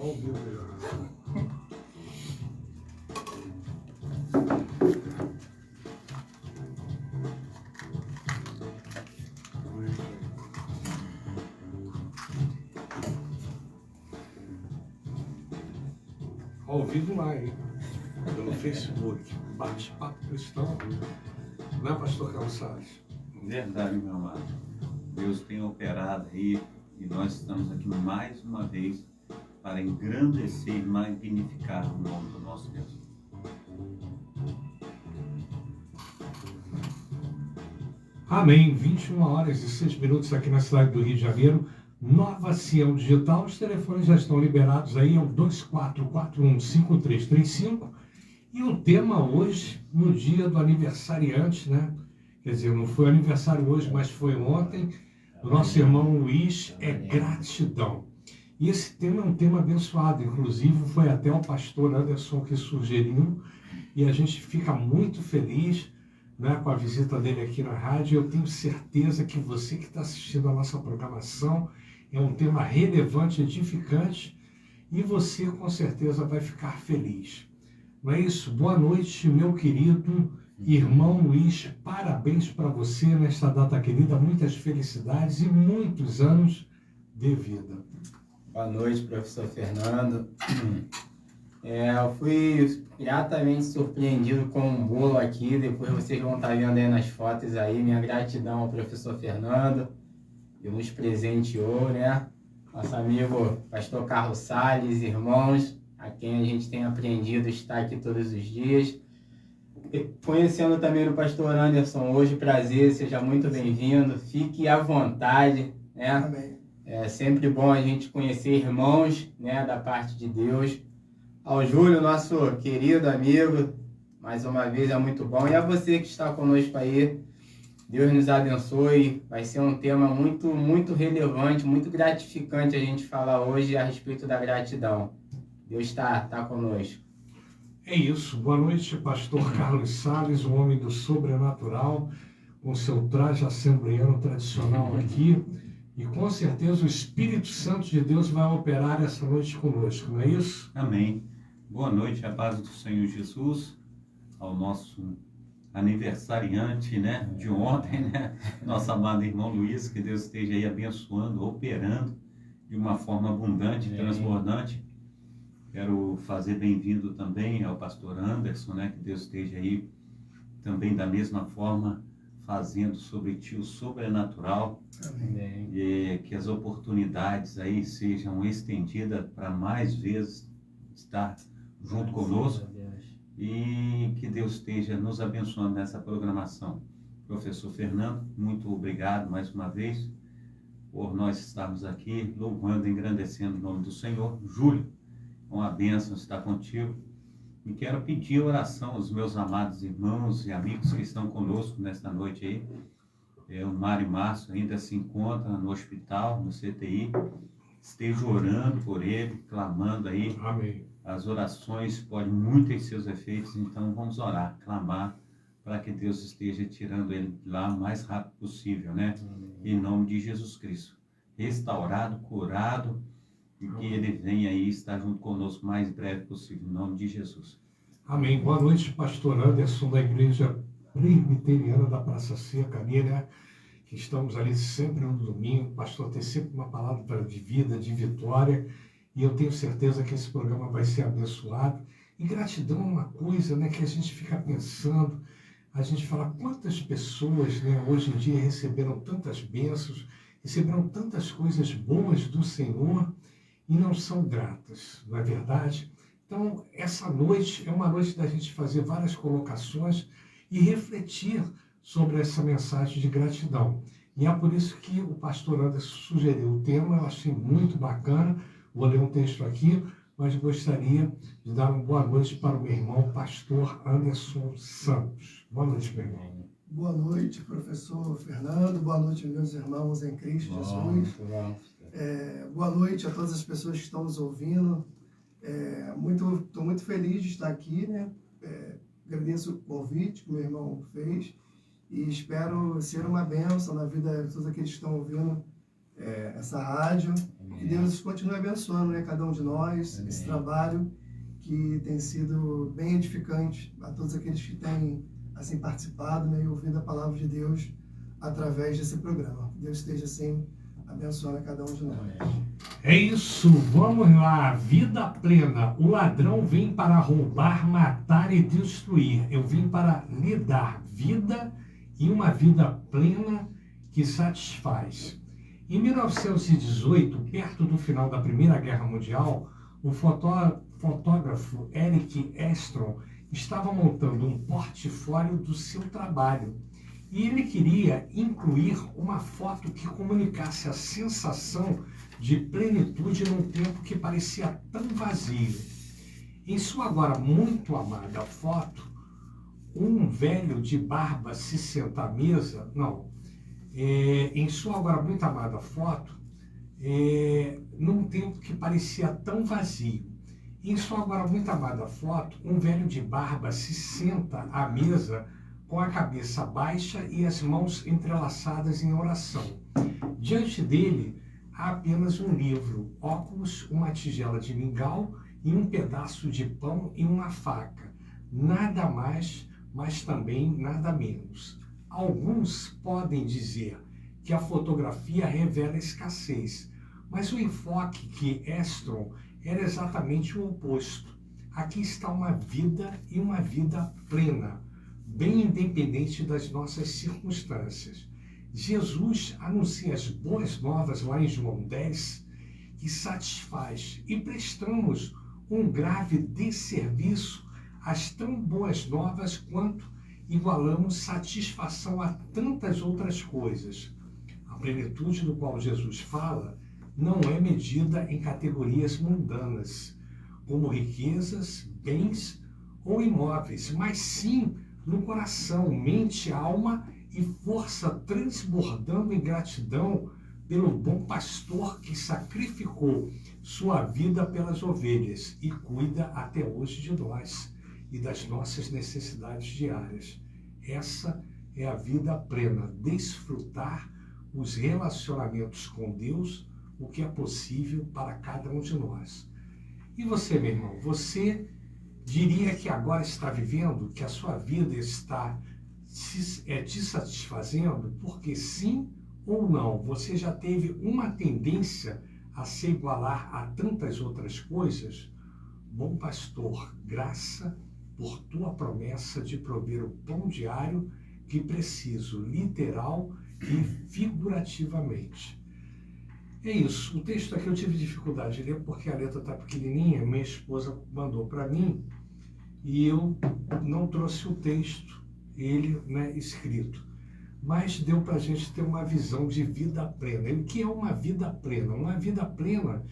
Ao vivo já. Ao vivo lá, hein? Pelo Facebook. Bate-papo cristão. Não é, pastor Carlos Salles? Verdade, meu amado. Deus tem operado aí e nós estamos aqui mais uma vez para engrandecer e magnificar o nome do nosso Deus. Amém. 21h06 aqui na cidade do Rio de Janeiro. Nova Sião Digital. Os telefones já estão liberados aí. É o 24415335. E o tema hoje, no dia do aniversariante, né? Quer dizer, não foi aniversário hoje, mas foi ontem, do nosso irmão Luiz, é gratidão. E esse tema é um tema abençoado, inclusive foi até o pastor Anderson que sugeriu, e a gente fica muito feliz, né, com a visita dele aqui na rádio. Eu tenho certeza que você que está assistindo a nossa programação, é um tema relevante, edificante, e você com certeza vai ficar feliz. Não é isso? Boa noite, meu querido irmão Luiz, parabéns para você nesta data querida, muitas felicidades e muitos anos de vida. Boa noite, professor Fernando. Eu fui gratamente surpreendido com um bolo aqui, depois vocês vão estar vendo aí nas fotos aí, minha gratidão ao professor Fernando, que nos presenteou, né? Nosso amigo pastor Carlos Salles, irmãos, a quem a gente tem aprendido a estar aqui todos os dias. Conhecendo também o pastor Anderson hoje, prazer, seja muito bem-vindo, fique à vontade, né? Amém. É sempre bom a gente conhecer irmãos, né, da parte de Deus. Ao Júlio, nosso querido amigo, mais uma vez é muito bom. E a você que está conosco aí, Deus nos abençoe. Vai ser um tema muito, muito relevante, muito gratificante a gente falar hoje a respeito da gratidão. Deus está conosco. É isso. Boa noite, pastor Carlos Salles, um homem do sobrenatural, com seu traje assembleano tradicional aqui. E com certeza o Espírito Santo de Deus vai operar essa noite conosco, não é isso? Amém. Boa noite, a paz do Senhor Jesus, ao nosso aniversariante, né, de ontem, né, nosso amado irmão Luiz, que Deus esteja aí abençoando, operando de uma forma abundante, transbordante. Quero fazer bem-vindo também ao pastor Anderson, né, que Deus esteja aí também da mesma forma fazendo sobre ti o sobrenatural. Amém. E que as oportunidades aí sejam estendidas para mais vezes estar junto conosco e que Deus esteja nos abençoando nessa programação. Professor Fernando, muito obrigado mais uma vez por nós estarmos aqui louvando e engrandecendo o nome do Senhor. Júlio, uma bênção estar contigo. E quero pedir oração aos meus amados irmãos e amigos que estão conosco nesta noite aí. O Mário Márcio ainda se encontra no hospital, no CTI. Esteja orando por ele, clamando aí. Amém. As orações podem muito ter seus efeitos, então vamos orar, clamar para que Deus esteja tirando ele lá o mais rápido possível, né? Em nome de Jesus Cristo. Restaurado, curado, e que ele venha aí estar junto conosco o mais breve possível, em nome de Jesus. Amém. Boa noite, pastor Anderson, da Igreja Presbiteriana da Praça Seca, ali, né? Que estamos ali sempre no domingo. O pastor tem sempre uma palavra de vida, de vitória, e eu tenho certeza que esse programa vai ser abençoado. E gratidão é uma coisa, né, que a gente fica pensando, a gente fala quantas pessoas, né, hoje em dia receberam tantas bênçãos, receberam tantas coisas boas do Senhor, e não são gratas, não é verdade? Então, essa noite é uma noite da gente fazer várias colocações e refletir sobre essa mensagem de gratidão. E é por isso que o pastor Anderson sugeriu o tema, eu achei muito bacana. Vou ler um texto aqui, mas gostaria de dar uma boa noite para o meu irmão, pastor Anderson Santos. Boa noite, meu irmão. Boa noite, professor Fernando. Boa noite, meus irmãos em Cristo Jesus. Boa noite a todas as pessoas que estão nos ouvindo. Estou muito feliz de estar aqui, né? Agradeço o convite que o meu irmão fez e espero ser uma bênção na vida de todos aqueles que estão ouvindo essa rádio. Que Deus continue abençoando, né, cada um de nós, Amém. Esse trabalho que tem sido bem edificante a todos aqueles que têm assim participado, né, e ouvido a palavra de Deus através desse programa. Que Deus esteja assim abençoando a cada um de nós. É isso, vamos lá. Vida plena. O ladrão vem para roubar, matar e destruir. Eu vim para lhe dar vida e uma vida plena que satisfaz. Em 1918, perto do final da Primeira Guerra Mundial, o fotógrafo Eric Estrom estava montando um portfólio do seu trabalho. E ele queria incluir uma foto que comunicasse a sensação de plenitude num tempo que parecia tão vazio. Em sua agora muito amada foto, um velho de barba se senta à mesa, em sua agora muito amada foto, num tempo que parecia tão vazio. Em sua agora muito amada foto, um velho de barba se senta à mesa com a cabeça baixa e as mãos entrelaçadas em oração. Diante dele há apenas um livro, óculos, uma tigela de mingau e um pedaço de pão e uma faca. Nada mais, mas também nada menos. Alguns podem dizer que a fotografia revela escassez, mas o enfoque que Estrom era exatamente o oposto. Aqui está uma vida e uma vida plena, bem independente das nossas circunstâncias. Jesus anuncia as boas novas lá em João 10, que satisfaz, e prestamos um grave desserviço às tão boas novas quanto igualamos satisfação a tantas outras coisas. A plenitude do qual Jesus fala não é medida em categorias mundanas, como riquezas, bens ou imóveis, mas sim no coração, mente, alma e força transbordando em gratidão pelo bom pastor que sacrificou sua vida pelas ovelhas e cuida até hoje de nós e das nossas necessidades diárias. Essa é a vida plena, desfrutar os relacionamentos com Deus, o que é possível para cada um de nós. E você, meu irmão, você diria que agora está vivendo, que a sua vida está te satisfazendo? Porque sim ou não? Você já teve uma tendência a se igualar a tantas outras coisas? Bom pastor, graça por tua promessa de prover o pão diário que preciso, literal e figurativamente. É isso. O texto aqui eu tive dificuldade de ler porque a letra está pequenininha, minha esposa mandou para mim e eu não trouxe o texto, ele, escrito. Mas deu para a gente ter uma visão de vida plena. E o que é uma vida plena? Uma vida plena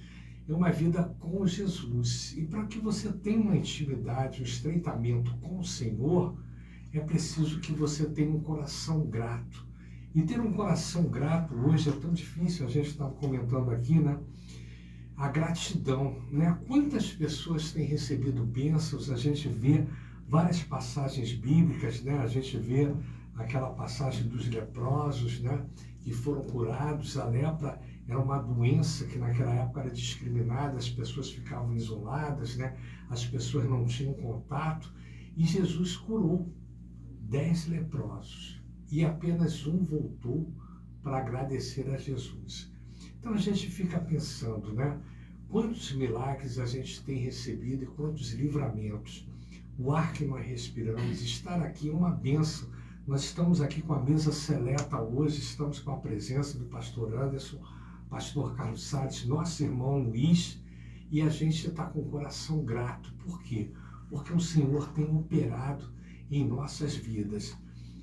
é uma vida com Jesus. E para que você tenha uma intimidade, um estreitamento com o Senhor, é preciso que você tenha um coração grato. E ter um coração grato hoje é tão difícil, a gente estava comentando aqui, a gratidão, Quantas pessoas têm recebido bênçãos, a gente vê várias passagens bíblicas, A gente vê aquela passagem dos leprosos, Que foram curados. A lepra era uma doença que naquela época era discriminada, as pessoas ficavam isoladas, As pessoas não tinham contato, e Jesus curou 10 leprosos. E apenas um voltou para agradecer a Jesus. Então a gente fica pensando, Quantos milagres a gente tem recebido e quantos livramentos. O ar que nós respiramos, estar aqui é uma bênção. Nós estamos aqui com a mesa seleta hoje, estamos com a presença do pastor Anderson, pastor Carlos Salles, nosso irmão Luiz, e a gente está com o coração grato. Por quê? Porque o Senhor tem operado em nossas vidas.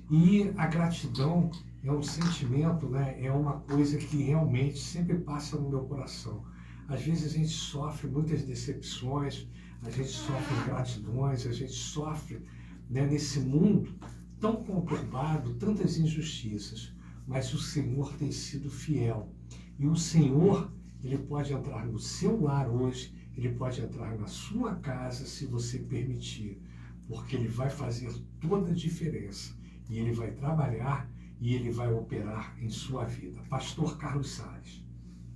E a gratidão é um sentimento, é uma coisa que realmente sempre passa no meu coração. Às vezes a gente sofre muitas decepções, a gente sofre ingratidões, a gente sofre nesse mundo tão conturbado, tantas injustiças, mas o Senhor tem sido fiel. E o Senhor, Ele pode entrar no seu lar hoje, Ele pode entrar na sua casa se você permitir, porque Ele vai fazer toda a diferença. E Ele vai trabalhar e Ele vai operar em sua vida. Pastor Carlos Salles.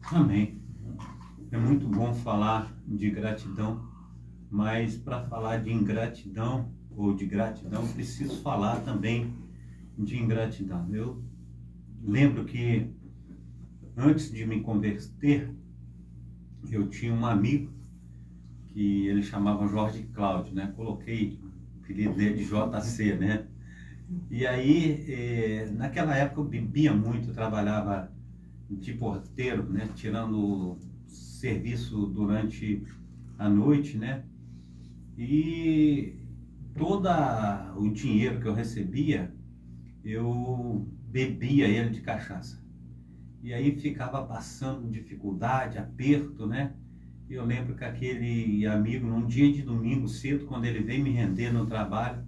Amém. É muito bom falar de gratidão, mas para falar de ingratidão ou de gratidão, preciso falar também de ingratidão. Eu lembro que antes de me converter, eu tinha um amigo que ele chamava Jorge Cláudio, né? Coloquei o apelido dele de JC, né? E aí, naquela época eu bebia muito, trabalhava de porteiro, né? Tirando serviço durante a noite, né? E todo o dinheiro que eu recebia, eu bebia ele de cachaça. E aí ficava passando dificuldade, aperto, né? E eu lembro que aquele amigo, num dia de domingo cedo, quando ele veio me render no trabalho,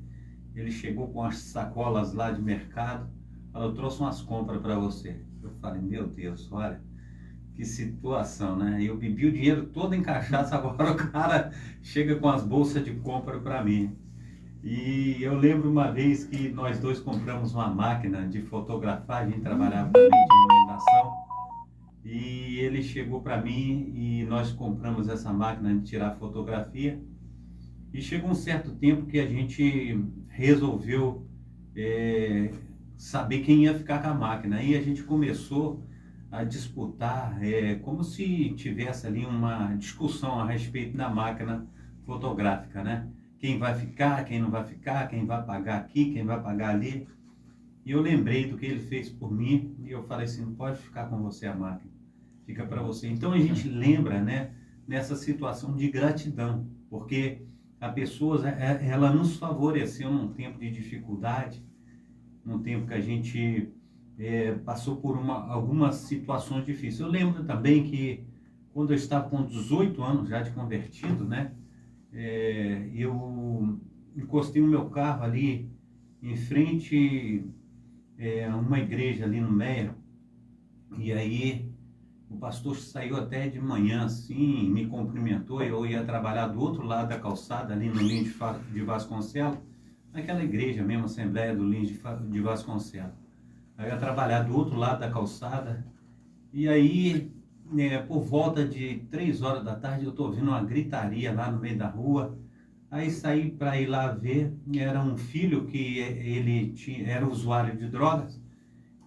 ele chegou com as sacolas lá de mercado, falou, eu trouxe umas compras para você. Eu falei, meu Deus, olha, que situação, né? Eu bebi o dinheiro todo em cachaça, agora o cara chega com as bolsas de compra para mim. E eu lembro uma vez que nós dois compramos uma máquina de fotografar, a gente trabalhava também de iluminação, e ele chegou para mim e nós compramos essa máquina de tirar fotografia, e chegou um certo tempo que a gente resolveu saber quem ia ficar com a máquina, aí a gente começou a disputar, como se tivesse ali uma discussão a respeito da máquina fotográfica, né? Quem vai ficar, quem não vai ficar, quem vai pagar aqui, quem vai pagar ali. E eu lembrei do que ele fez por mim e eu falei assim, não pode ficar com você a máquina, fica para você. Então a gente lembra, né, nessa situação de gratidão, porque a pessoa, ela nos favoreceu num tempo de dificuldade, num tempo que a gente passou por algumas situações difíceis. Eu lembro também que quando eu estava com 18 anos já de convertido, né, eu encostei o meu carro ali em frente a uma igreja ali no Meia, e aí o pastor saiu até de manhã assim, me cumprimentou, eu ia trabalhar do outro lado da calçada ali no Lins de Vasconcelos, naquela igreja mesmo, Assembleia do Lins de Vasconcelos. Eu ia trabalhar do outro lado da calçada, e aí por volta de 3 horas da tarde eu estou ouvindo uma gritaria lá no meio da rua. Aí saí para ir lá ver, era um filho que ele era usuário de drogas,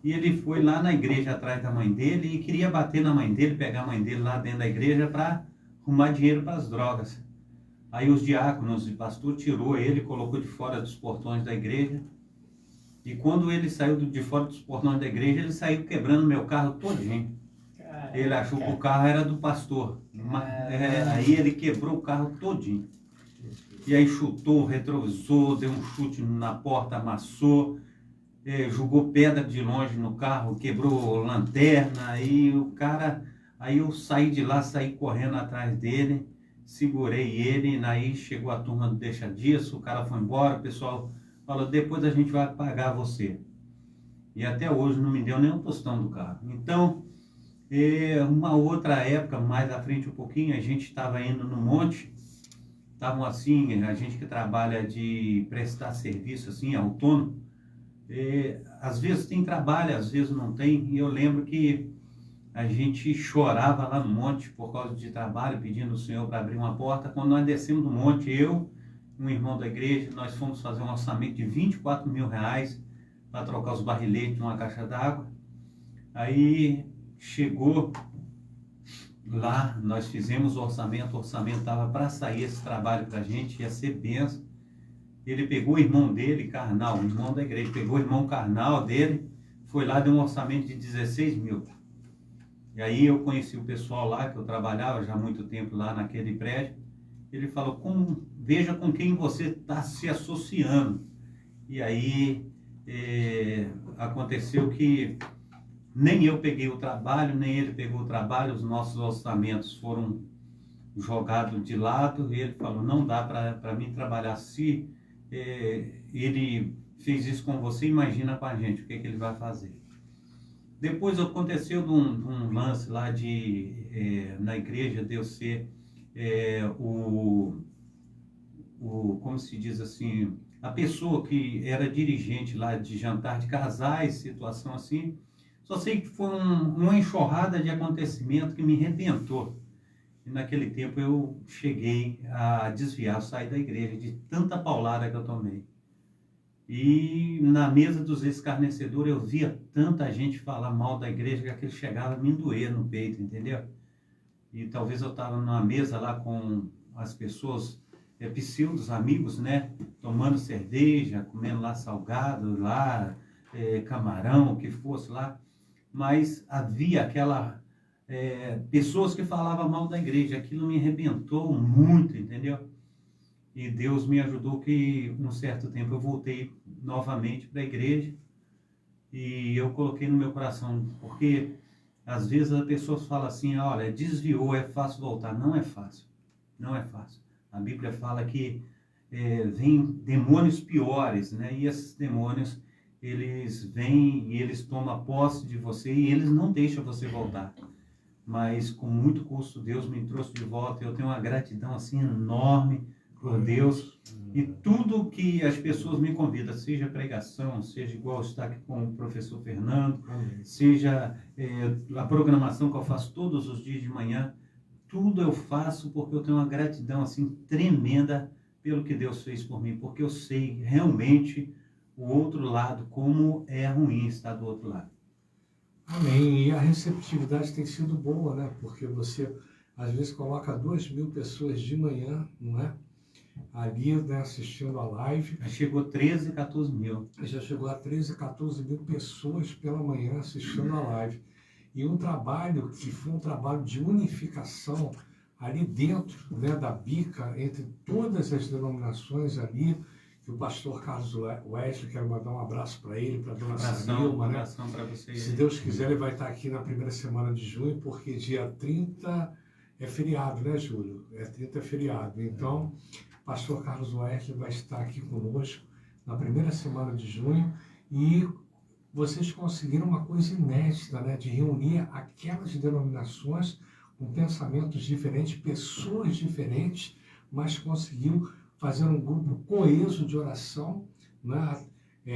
e ele foi lá na igreja atrás da mãe dele e queria bater na mãe dele, pegar a mãe dele lá dentro da igreja para arrumar dinheiro para as drogas. Aí os diáconos e o pastor tirou ele, colocou de fora dos portões da igreja, e quando ele saiu de fora dos portões da igreja, ele saiu quebrando meu carro todinho. Ele achou que o carro era do pastor. Aí ele quebrou o carro todinho. E aí chutou o retrovisor, deu um chute na porta, amassou, jogou pedra de longe no carro, quebrou lanterna. Aí eu saí de lá, saí correndo atrás dele, segurei ele, aí chegou a turma do Deixa Disso, o cara foi embora, o pessoal falou, depois a gente vai pagar você. E até hoje não me deu nem um tostão do carro. Então, uma outra época, mais à frente um pouquinho, a gente estava indo no monte, estavam assim, a gente que trabalha de prestar serviço assim, autônomo, às vezes tem trabalho, às vezes não tem, e eu lembro que a gente chorava lá no monte por causa de trabalho, pedindo ao Senhor para abrir uma porta. Quando nós descemos do monte, eu, um irmão da igreja, nós fomos fazer um orçamento de 24 mil reais para trocar os barriletes numa caixa d'água. Aí chegou lá, nós fizemos o orçamento estava para sair esse trabalho para a gente, ia ser benção. Ele pegou o irmão dele, carnal, o irmão da igreja, pegou o irmão carnal dele, foi lá, deu um orçamento de 16 mil. E aí eu conheci o pessoal lá, que eu trabalhava já há muito tempo lá naquele prédio. Ele falou, veja com quem você está se associando. E aí aconteceu que nem eu peguei o trabalho, nem ele pegou o trabalho, os nossos orçamentos foram jogados de lado, e ele falou, não dá para mim trabalhar. Se ele fez isso com você, imagina com a gente, o que ele vai fazer. Depois aconteceu de um lance lá na igreja, de eu ser como se diz assim, a pessoa que era dirigente lá de jantar de casais, situação assim. Só sei que foi uma enxurrada de acontecimento que me rebentou. E naquele tempo eu cheguei a desviar, sair da igreja de tanta paulada que eu tomei. E na mesa dos escarnecedores eu via tanta gente falar mal da igreja que aquilo chegava a me doer no peito, entendeu? E talvez eu estava numa mesa lá com as pessoas, pseudos amigos, né? Tomando cerveja, comendo lá salgado, lá, camarão, o que fosse lá. Mas havia aquela... pessoas que falavam mal da igreja. Aquilo me arrebentou muito, entendeu? E Deus me ajudou que, um certo tempo, eu voltei novamente para a igreja e eu coloquei no meu coração, porque às vezes as pessoas falam assim, olha, desviou, é fácil voltar. Não é fácil, não é fácil. A Bíblia fala que vem demônios piores, né? E esses demônios, eles vêm e eles tomam posse de você e eles não deixam você voltar. Mas com muito custo Deus me trouxe de volta. Eu tenho uma gratidão assim enorme por Deus, e tudo que as pessoas me convidam, seja pregação, seja igual estar aqui com o professor Fernando, seja a programação que eu faço todos os dias de manhã, tudo eu faço porque eu tenho uma gratidão assim tremenda pelo que Deus fez por mim, porque eu sei realmente o outro lado, como é ruim estar do outro lado. Amém. E a receptividade tem sido boa, né? Porque você às vezes coloca 2.000 pessoas de manhã, não é? Ali, né, assistindo a live. Chegou 13, 14 mil. Já chegou a 13, 14 mil pessoas pela manhã assistindo a live. E um trabalho que foi um trabalho de unificação ali dentro, né, da bica, entre todas as denominações ali, que o pastor Carlos Wesley, quero mandar um abraço para ele, para a dona Samilma, né? Para você. Se Deus quiser, ele vai estar aqui na primeira semana de junho, porque dia 30 é feriado, né, Júlio? 30 é feriado. Então, o pastor Carlos Wesley vai estar aqui conosco na primeira semana de junho e vocês conseguiram uma coisa inédita, né, de reunir aquelas denominações com pensamentos diferentes, pessoas diferentes, mas conseguiu fazer um grupo coeso de oração, né,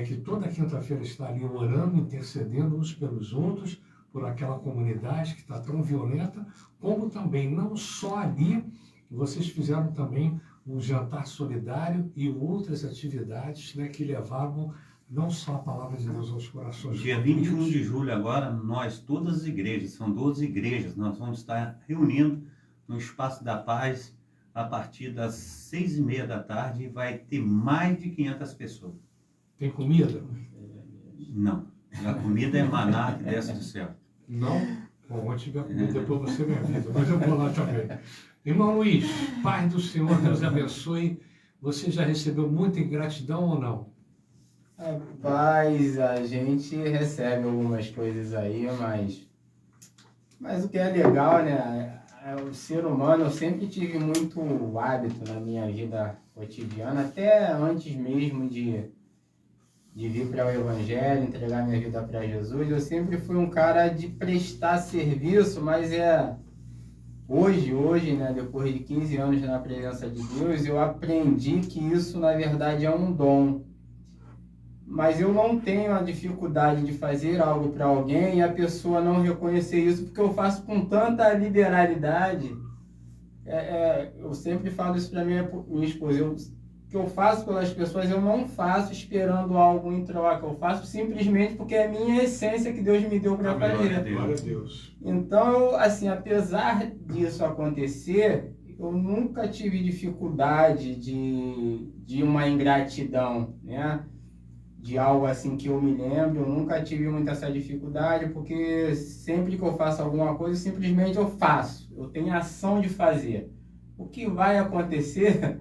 que toda quinta-feira está ali orando, intercedendo uns pelos outros, por aquela comunidade que está tão violenta, como também, não só ali, vocês fizeram também um jantar solidário e outras atividades, né, que levavam não só a palavra de Deus aos corações. Dia 21 de julho agora, nós, todas as igrejas, são 12 igrejas, nós vamos estar reunindo no Espaço da Paz a partir das 6h30 da tarde e vai ter mais de 500 pessoas. Tem comida? Não. A comida é maná que desce do céu. Não? Bom, onde tiver comida, depois você me avisa, mas eu vou lá também. Irmão Luiz, paz do Senhor, Deus abençoe. Você já recebeu muita ingratidão ou não? Rapaz, a gente recebe algumas coisas aí, mas o que é legal, né? O ser humano, eu sempre tive muito hábito na minha vida cotidiana, até antes mesmo de vir para o Evangelho, entregar minha vida para Jesus. Eu sempre fui um cara de prestar serviço, mas hoje, né, depois de 15 anos na presença de Deus, eu aprendi que isso, na verdade, é um dom. Mas eu não tenho a dificuldade de fazer algo para alguém e a pessoa não reconhecer isso, porque eu faço com tanta liberalidade. Eu sempre falo isso para minha esposa. O que eu faço pelas pessoas, eu não faço esperando algo em troca. Eu faço simplesmente porque é a minha essência que Deus me deu para fazer. Glória a Deus. Então, assim, apesar disso acontecer, eu nunca tive dificuldade de uma ingratidão, né? De algo assim que eu me lembro, eu nunca tive muita essa dificuldade, porque sempre que eu faço alguma coisa, simplesmente eu faço. Eu tenho ação de fazer. O que vai acontecer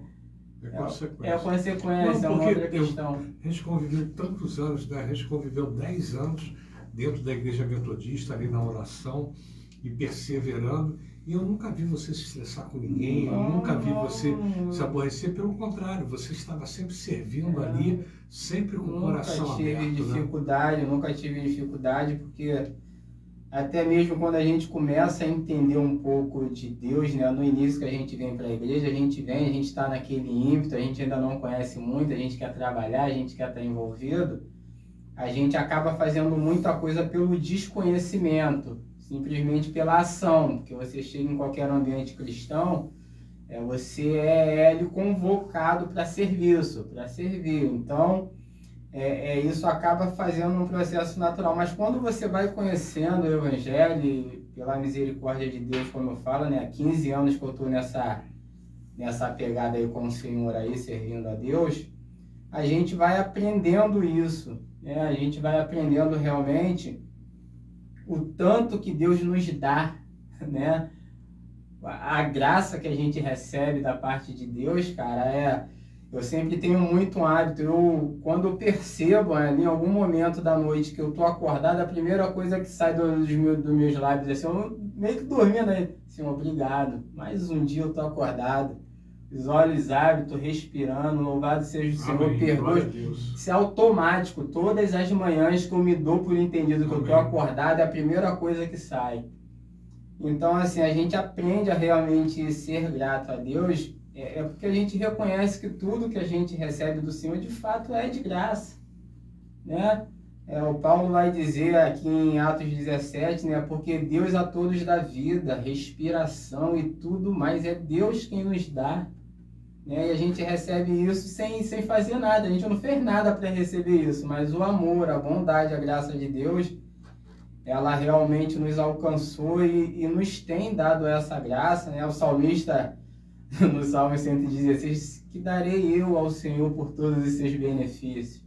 é a consequência, é uma outra questão. A gente conviveu tantos anos, né? A gente conviveu 10 anos dentro da igreja metodista, ali na oração, e perseverando. E eu nunca vi você se estressar com ninguém, eu nunca vi você se aborrecer. Pelo contrário, você estava sempre servindo ali, sempre com o coração aberto. Nunca tive dificuldade, porque até mesmo quando a gente começa a entender um pouco de Deus, né? No início que a gente vem para a igreja, a gente está naquele ímpeto, a gente ainda não conhece muito, a gente quer trabalhar, a gente quer estar envolvido, a gente acaba fazendo muita coisa pelo desconhecimento. simplesmente pela ação, porque você chega em qualquer ambiente cristão, você é convocado para serviço, para servir. Então, isso acaba fazendo um processo natural. Mas quando você vai conhecendo o Evangelho, pela misericórdia de Deus, como eu falo, né, há 15 anos que eu estou nessa pegada aí com o Senhor, aí, servindo a Deus, a gente vai aprendendo isso, né? A gente vai aprendendo realmente o tanto que Deus nos dá, né? A graça que a gente recebe da parte de Deus, cara, eu sempre tenho muito hábito, quando eu percebo, em algum momento da noite que eu tô acordado, a primeira coisa que sai dos meus lábios é assim, eu meio que dormindo aí, assim, obrigado, mais um dia eu tô acordado, os olhos abrem, tô respirando, louvado seja o Senhor, perdoa. Isso é automático, todas as manhãs que eu me dou por entendido que eu tô acordado, é a primeira coisa que sai. Então, assim, a gente aprende a realmente ser grato a Deus, porque a gente reconhece que tudo que a gente recebe do Senhor, de fato, é de graça, né? O Paulo vai dizer aqui em Atos 17, né? Porque Deus a todos dá vida, respiração e tudo mais, é Deus quem nos dá, né? E a gente recebe isso sem fazer nada, a gente não fez nada para receber isso, mas o amor, a bondade, a graça de Deus, ela realmente nos alcançou e nos tem dado essa graça, né? O salmista, no Salmo 116, que darei eu ao Senhor por todos os seus benefícios.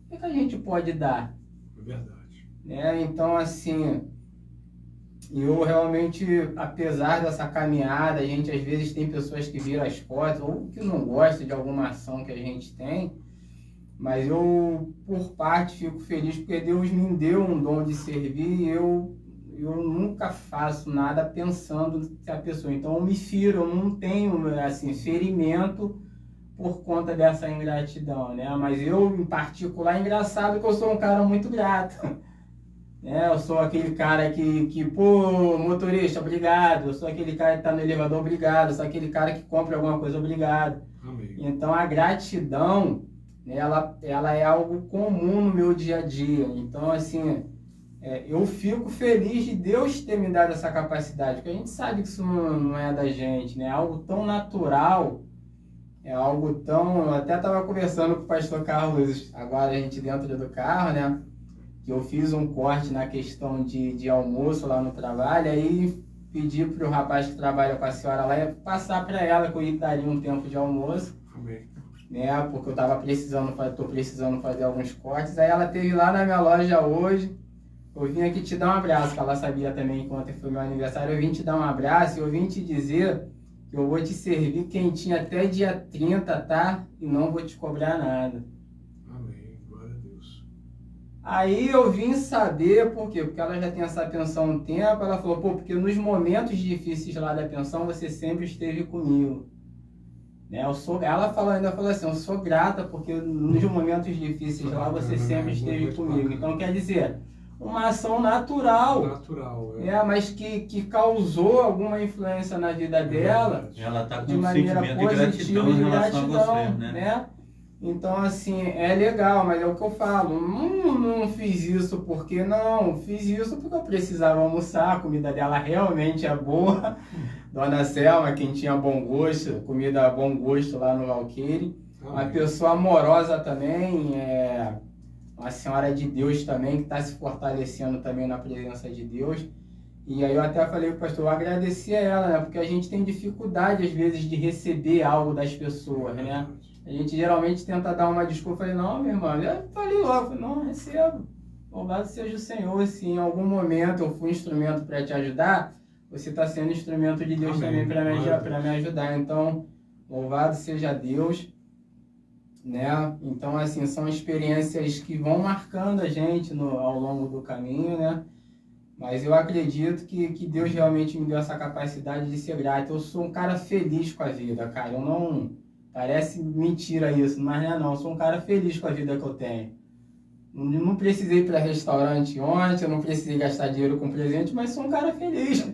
O que a gente pode dar? É verdade. Então, assim, eu realmente, apesar dessa caminhada, a gente às vezes tem pessoas que viram as costas ou que não gostam de alguma ação que a gente tem, mas eu, por parte, fico feliz porque Deus me deu um dom de servir e eu nunca faço nada pensando se a pessoa... Então, eu me firo, eu não tenho, assim, ferimento por conta dessa ingratidão, né? Mas eu, em particular, é engraçado que eu sou um cara muito grato. Né? Eu sou aquele cara que pô, motorista, obrigado. Eu sou aquele cara que está no elevador, obrigado. Eu sou aquele cara que compra alguma coisa, obrigado. Amém. Então, a gratidão... Ela é algo comum no meu dia a dia. Então, assim, eu fico feliz de Deus ter me dado essa capacidade, porque a gente sabe que isso não é da gente, né? É algo tão natural, é algo tão... Eu até estava conversando com o pastor Carlos, agora a gente dentro do carro, né? Que eu fiz um corte na questão de almoço lá no trabalho, aí pedi para o rapaz que trabalha com a senhora lá passar para ela que eu daria um tempo de almoço. Amém. Né, porque eu tô precisando fazer alguns cortes. Aí ela esteve lá na minha loja hoje. Eu vim aqui te dar um abraço, que ela sabia também que ontem foi meu aniversário. Eu vim te dar um abraço e eu vim te dizer que eu vou te servir quentinho até dia 30, tá? E não vou te cobrar nada. Amém. Glória a Deus. Aí eu vim saber por quê? Porque ela já tem essa pensão há um tempo. Ela falou, pô, porque nos momentos difíceis lá da pensão você sempre esteve comigo. Ela ainda falou assim, eu sou grata porque nos momentos difíceis lá você sempre esteve comigo. Então, quer dizer, uma ação natural. Natural, mas que causou alguma influência na vida dela. Ela está com de um maneira sentimento de gratidão em relação a você, né? Então, assim, é legal, mas é o que eu falo. Não fiz isso porque não. Fiz isso porque eu precisava almoçar. A comida dela realmente é boa. Dona Selma, quem tinha bom gosto, comida a bom gosto lá no Valqueire. Uma pessoa amorosa também, uma senhora de Deus também, que está se fortalecendo também na presença de Deus. E aí eu até falei para o pastor, eu agradeci a ela, né? Porque a gente tem dificuldade, às vezes, de receber algo das pessoas, né? A gente geralmente tenta dar uma desculpa, falei, não, minha irmã, eu falei logo, não, recebo. Louvado seja o Senhor, se em algum momento eu fui instrumento para te ajudar, você está sendo instrumento de Deus também para me ajudar. Então, louvado seja Deus, né? Então, assim, são experiências que vão marcando a gente ao longo do caminho, né? Mas eu acredito que Deus realmente me deu essa capacidade de ser grato. Eu sou um cara feliz com a vida, cara. Eu não... Parece mentira isso, mas não. Eu sou um cara feliz com a vida que eu tenho. Não precisei ir para restaurante ontem, eu não precisei gastar dinheiro com presente, mas sou um cara feliz.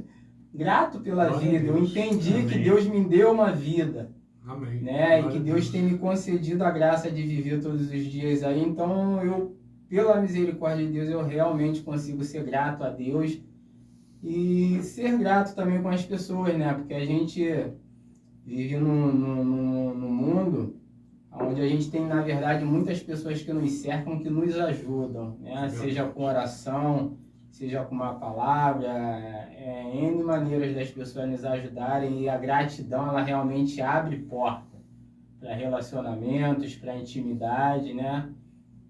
Grato pela vida, eu entendi que Deus me deu uma vida, Amém. Né? E que Deus tem me concedido a graça de viver todos os dias aí, então eu, pela misericórdia de Deus, eu realmente consigo ser grato a Deus E ser grato também com as pessoas, né? Porque a gente vive num mundo onde a gente tem, na verdade, muitas pessoas que nos cercam, que nos ajudam, né? Seja com oração, seja com uma palavra, N maneiras das pessoas nos ajudarem, e a gratidão, ela realmente abre porta para relacionamentos, para intimidade, né?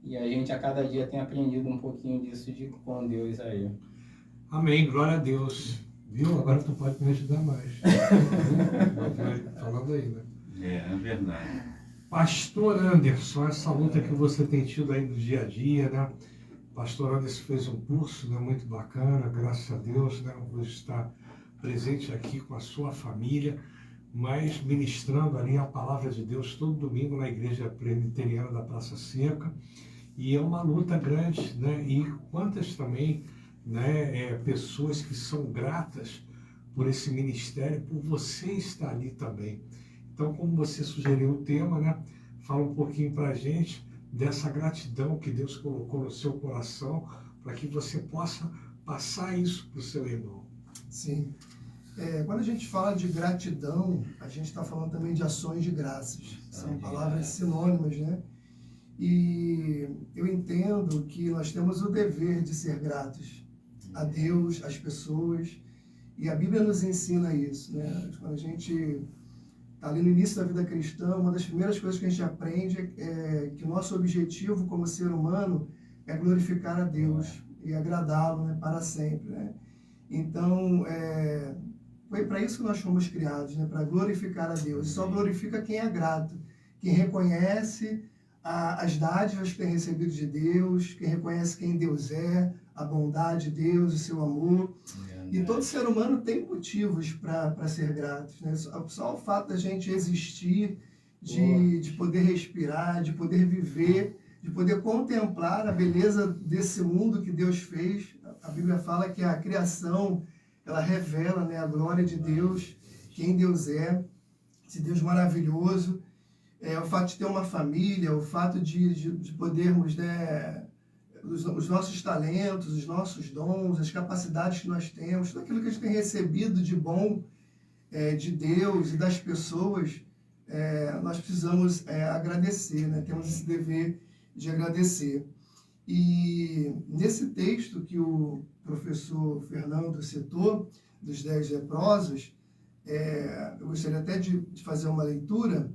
E a gente a cada dia tem aprendido um pouquinho disso com Deus aí. Amém, glória a Deus. Viu? Agora tu pode me ajudar mais. Falando aí, né? É verdade. Pastor Anderson, essa luta que você tem tido aí no dia a dia, né? Pastor Anderson fez um curso, né, muito bacana, graças a Deus, né? Hoje está presente aqui com a sua família, mas ministrando ali a palavra de Deus todo domingo na Igreja Presbiteriana da Praça Seca. E é uma luta grande, né? E quantas também, né, pessoas que são gratas por esse ministério, por você estar ali também. Então, como você sugeriu o tema, né? Fala um pouquinho para a gente dessa gratidão que Deus colocou no seu coração para que você possa passar isso para o seu irmão. Sim. Quando a gente fala de gratidão, a gente está falando também de ações de graças. São palavras sinônimas, né? E eu entendo que nós temos o dever de ser gratos a Deus, às pessoas, e a Bíblia nos ensina isso, né? Quando a gente está ali no início da vida cristã, uma das primeiras coisas que a gente aprende é que o nosso objetivo como ser humano é glorificar a Deus e agradá-lo, né, para sempre, né? Então, foi para isso que nós fomos criados, né, para glorificar a Deus. E só glorifica quem é grato, quem reconhece as dádivas que tem recebido de Deus, quem reconhece quem Deus é, a bondade de Deus, o seu amor. E todo ser humano tem motivos para ser gratos, né? Só o fato da gente existir, de poder respirar, de poder viver, de poder contemplar a beleza desse mundo que Deus fez. A Bíblia fala que a criação, ela revela, né, a glória de Deus, quem Deus é, esse Deus maravilhoso. O fato de ter uma família, o fato de podermos, né, os nossos talentos, os nossos dons, as capacidades que nós temos, tudo aquilo que a gente tem recebido de bom de Deus e das pessoas, nós precisamos agradecer, né? Temos esse dever de agradecer. E nesse texto que o professor Fernando citou, dos 10 leprosos, eu gostaria até de fazer uma leitura.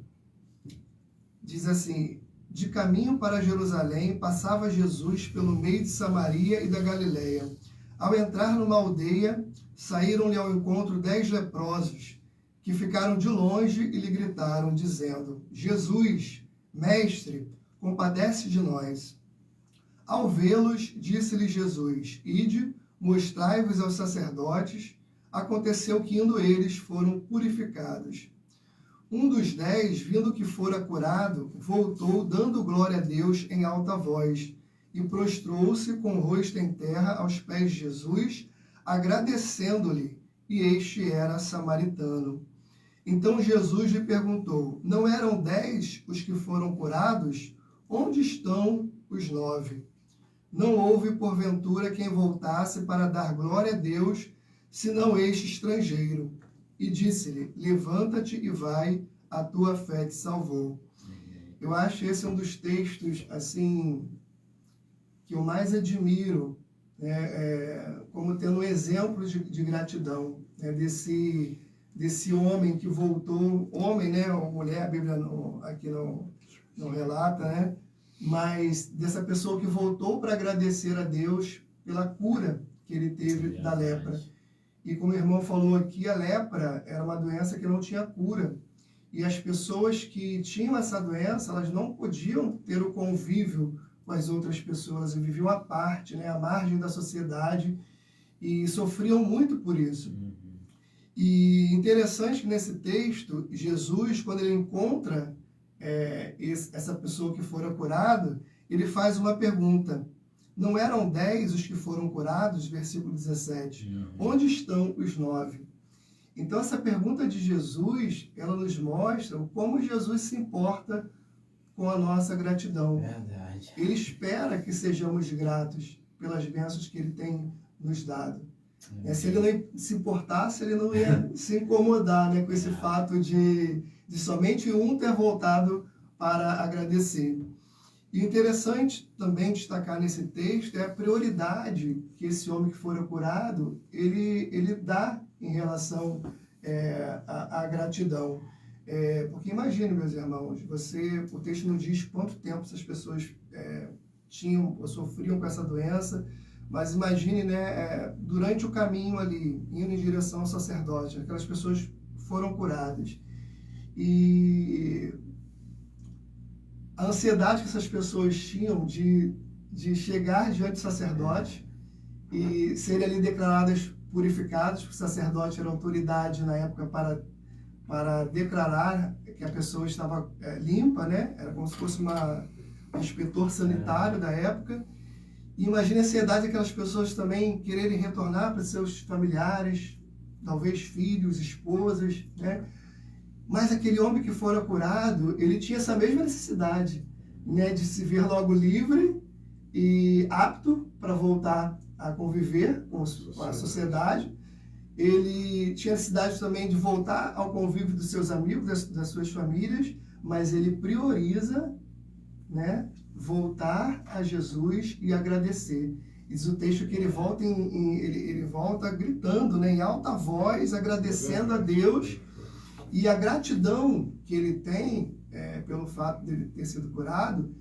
Diz assim: de caminho para Jerusalém, passava Jesus pelo meio de Samaria e da Galileia. Ao entrar numa aldeia, saíram-lhe ao encontro 10 leprosos, que ficaram de longe e lhe gritaram, dizendo: Jesus, mestre, compadece de nós. Ao vê-los, disse-lhe Jesus: ide, mostrai-vos aos sacerdotes. Aconteceu que, indo eles, foram purificados. Um dos 10, vindo que fora curado, voltou, dando glória a Deus em alta voz, e prostrou-se com o rosto em terra aos pés de Jesus, agradecendo-lhe, e este era samaritano. Então Jesus lhe perguntou: não eram 10 os que foram curados? Onde estão os 9? Não houve, porventura, quem voltasse para dar glória a Deus, senão este estrangeiro. E disse-lhe: levanta-te e vai, a tua fé te salvou. Eu acho esse um dos textos, assim, que eu mais admiro, né, como tendo um exemplo de gratidão, né, desse homem que voltou, homem, né, ou mulher, a Bíblia aqui não relata, né, mas dessa pessoa que voltou para agradecer a Deus pela cura que ele teve da lepra. E como o irmão falou aqui, a lepra era uma doença que não tinha cura. E as pessoas que tinham essa doença, elas não podiam ter o convívio com as outras pessoas, e viviam à parte, né, à margem da sociedade, e sofriam muito por isso. E interessante que nesse texto, Jesus, quando ele encontra essa pessoa que fora curada, ele faz uma pergunta: não eram 10 os que foram curados? Versículo 17. Onde estão os 9? Então, essa pergunta de Jesus, ela nos mostra como Jesus se importa com a nossa gratidão. Verdade. Ele espera que sejamos gratos pelas bênçãos que ele tem nos dado. Se ele não se importasse, ele não ia se incomodar, né, com esse fato de somente um ter voltado para agradecer. E interessante também destacar nesse texto é a prioridade que esse homem que fora curado, ele dá em relação à gratidão. Porque imagine, meus irmãos, o texto não diz quanto tempo essas pessoas tinham ou sofriam com essa doença, mas imagine, né, durante o caminho ali, indo em direção ao sacerdote, aquelas pessoas foram curadas. E a ansiedade que essas pessoas tinham de chegar diante do sacerdote e serem ali declaradas purificadas, porque o sacerdote era autoridade na época para declarar que a pessoa estava limpa, né? Era como se fosse um inspetor sanitário da época. E imagine a ansiedade daquelas pessoas também quererem retornar para seus familiares, talvez filhos, esposas, né? Mas aquele homem que fora curado, ele tinha essa mesma necessidade, né, de se ver logo livre e apto para voltar a conviver com a sociedade. Ele tinha necessidade também de voltar ao convívio dos seus amigos, das suas famílias, mas ele prioriza, né, voltar a Jesus e agradecer. Diz o texto que ele volta, ele volta gritando, né, em alta voz, agradecendo a Deus. E a gratidão que ele tem, pelo fato de ele ter sido curado,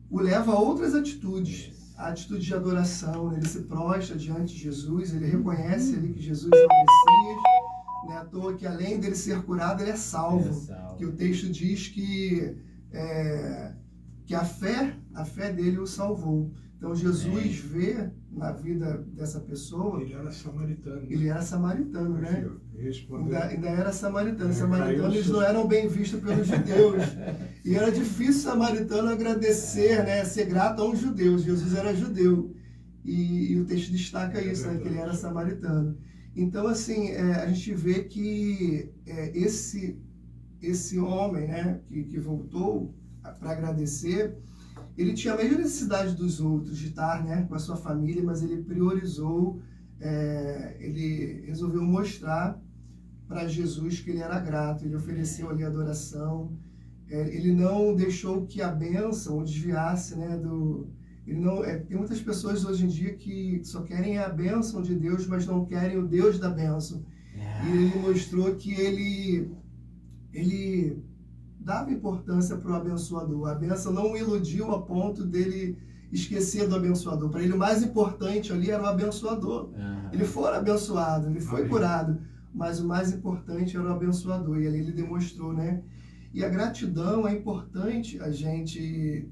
o leva a outras atitudes. A atitude de adoração, né? Ele se prostra diante de Jesus, ele reconhece ali que Jesus é o Messias, não é à toa que além dele ser curado, ele é salvo. Que o texto diz que a fé dele o salvou. Então Jesus vê na vida dessa pessoa... Ele era samaritano. Ele era samaritano, né? Ainda era samaritano. Os É, samaritanos não eram bem vistos pelos judeus. E era difícil o samaritano agradecer, né? Ser grato a um judeu. Jesus era judeu. E o texto destaca isso, né? Que ele era samaritano. Então, assim, a gente vê que esse homem, né? Que voltou para agradecer... Ele tinha a mesma necessidade dos outros, de estar, né, com a sua família, mas ele priorizou, ele resolveu mostrar para Jesus que ele era grato, ele ofereceu ali adoração, ele não deixou que a bênção o desviasse, né, tem muitas pessoas hoje em dia que só querem a bênção de Deus, mas não querem o Deus da bênção. E ele mostrou que ele dava importância para o abençoador. A bênção não o iludiu a ponto dele esquecer do abençoador. Para ele, o mais importante ali era o abençoador. Ele foi abençoado, ele foi curado, mas o mais importante era o abençoador. E ali ele demonstrou, né? E a gratidão é importante a gente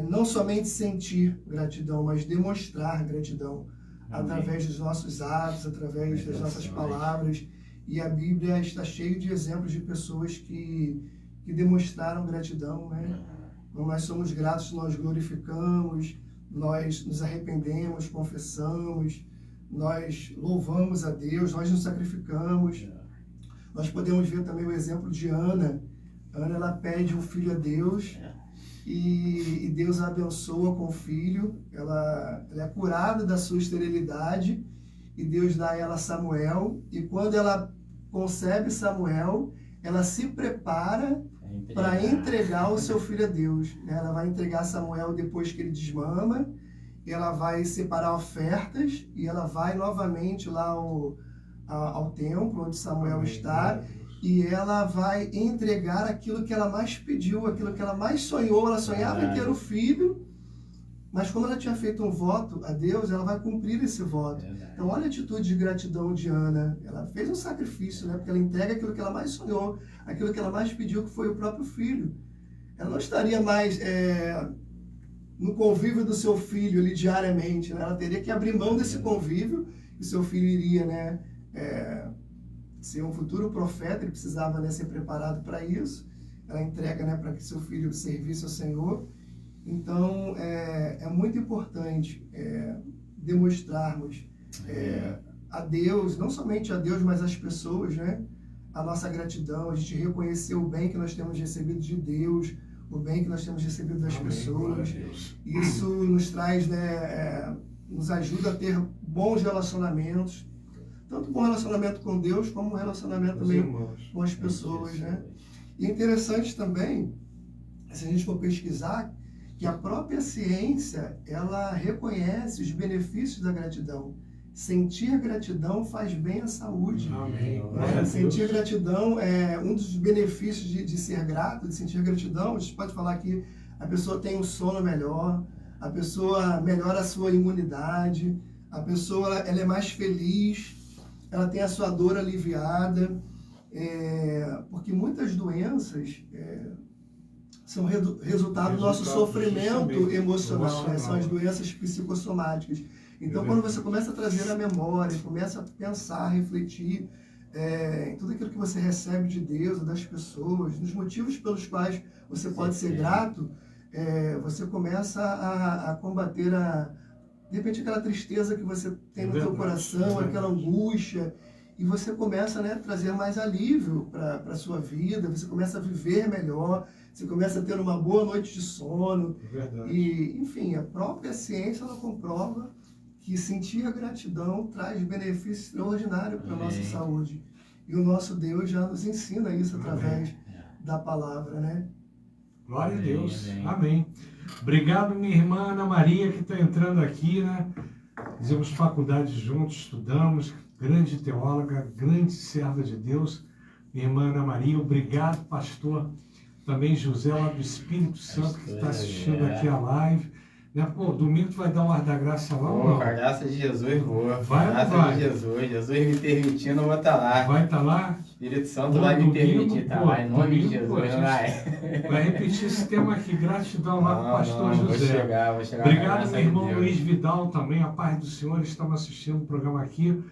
não somente sentir gratidão, mas demonstrar gratidão. Amém. Através dos nossos atos, através das nossas palavras. E a Bíblia está cheia de exemplos de pessoas que demonstraram gratidão, né? Quando nós somos gratos, nós glorificamos, nós nos arrependemos, confessamos, nós louvamos a Deus, nós nos sacrificamos. Nós podemos ver também o exemplo de Ana. Ana, ela pede um filho a Deus e Deus a abençoa com o filho. Ela é curada da sua esterilidade e Deus dá a ela Samuel. E quando ela concebe Samuel, ela se prepara para entregar o seu filho a Deus. Ela vai entregar Samuel depois que ele desmama, ela vai separar ofertas e ela vai novamente lá ao templo onde Samuel está e ela vai entregar aquilo que ela mais pediu, aquilo que ela mais sonhou. Ela sonhava em ter o filho, mas como ela tinha feito um voto a Deus, ela vai cumprir esse voto. Então olha a atitude de gratidão de Ana. Ela fez um sacrifício, né? Porque ela entrega aquilo que ela mais sonhou, aquilo que ela mais pediu, que foi o próprio filho. Ela não estaria mais no convívio do seu filho ali diariamente, né? Ela teria que abrir mão desse convívio e seu filho iria, né, ser um futuro profeta. Ele precisava, né, ser preparado para isso. Ela entrega, né, para que seu filho servisse ao Senhor. Então, é muito importante demonstrarmos a Deus, não somente a Deus, mas às pessoas, né, a nossa gratidão, a gente reconhecer o bem que nós temos recebido de Deus, o bem que nós temos recebido das pessoas. Isso nos traz, né, nos ajuda a ter bons relacionamentos. tanto com o relacionamento com Deus, como o relacionamento também com as pessoas, né? E é interessante também, se a gente for pesquisar, que a própria ciência, ela reconhece os benefícios da gratidão. Sentir gratidão faz bem à saúde. Amém. Sentir gratidão é um dos benefícios de ser grato, de sentir gratidão. A gente pode falar que a pessoa tem um sono melhor, a pessoa melhora a sua imunidade, a pessoa ela é mais feliz, ela tem a sua dor aliviada, porque muitas doenças são resultado do nosso sofrimento emocional, né? São as doenças psicossomáticas. Então, quando você começa a trazer a memória, começa a pensar, refletir em tudo aquilo que você recebe de Deus, das pessoas, nos motivos pelos quais você pode ser grato, você começa a combater de repente aquela tristeza que você tem no seu coração, aquela angústia, e você começa, né, a trazer mais alívio para a sua vida, você começa a viver melhor, você começa a ter uma boa noite de sono. E, enfim, a própria ciência ela comprova que sentir a gratidão traz benefício extraordinário para a nossa saúde. E o nosso Deus já nos ensina isso através da palavra, né? Glória a Deus. Amém. Obrigado, minha irmã Ana Maria, que está entrando aqui, né? Fizemos faculdade juntos, estudamos, grande teóloga, grande serva de Deus. Minha irmã Ana Maria, obrigado, pastor. Também José, lá do Espírito Santo, que está assistindo aqui a live. Né? Pô, domingo tu vai dar o ar da graça lá ou não? Com a graça de Jesus, boa. Vai, graça de Jesus. Jesus me permitindo, eu vou estar lá. Vai estar lá? Espírito Santo vai me permitir estar lá, em nome de Jesus. Vai repetir esse tema aqui, gratidão lá para o pastor José. Vou chegar. Obrigado, meu irmão Luiz Vidal, também, a paz do Senhor. Estamos assistindo o programa aqui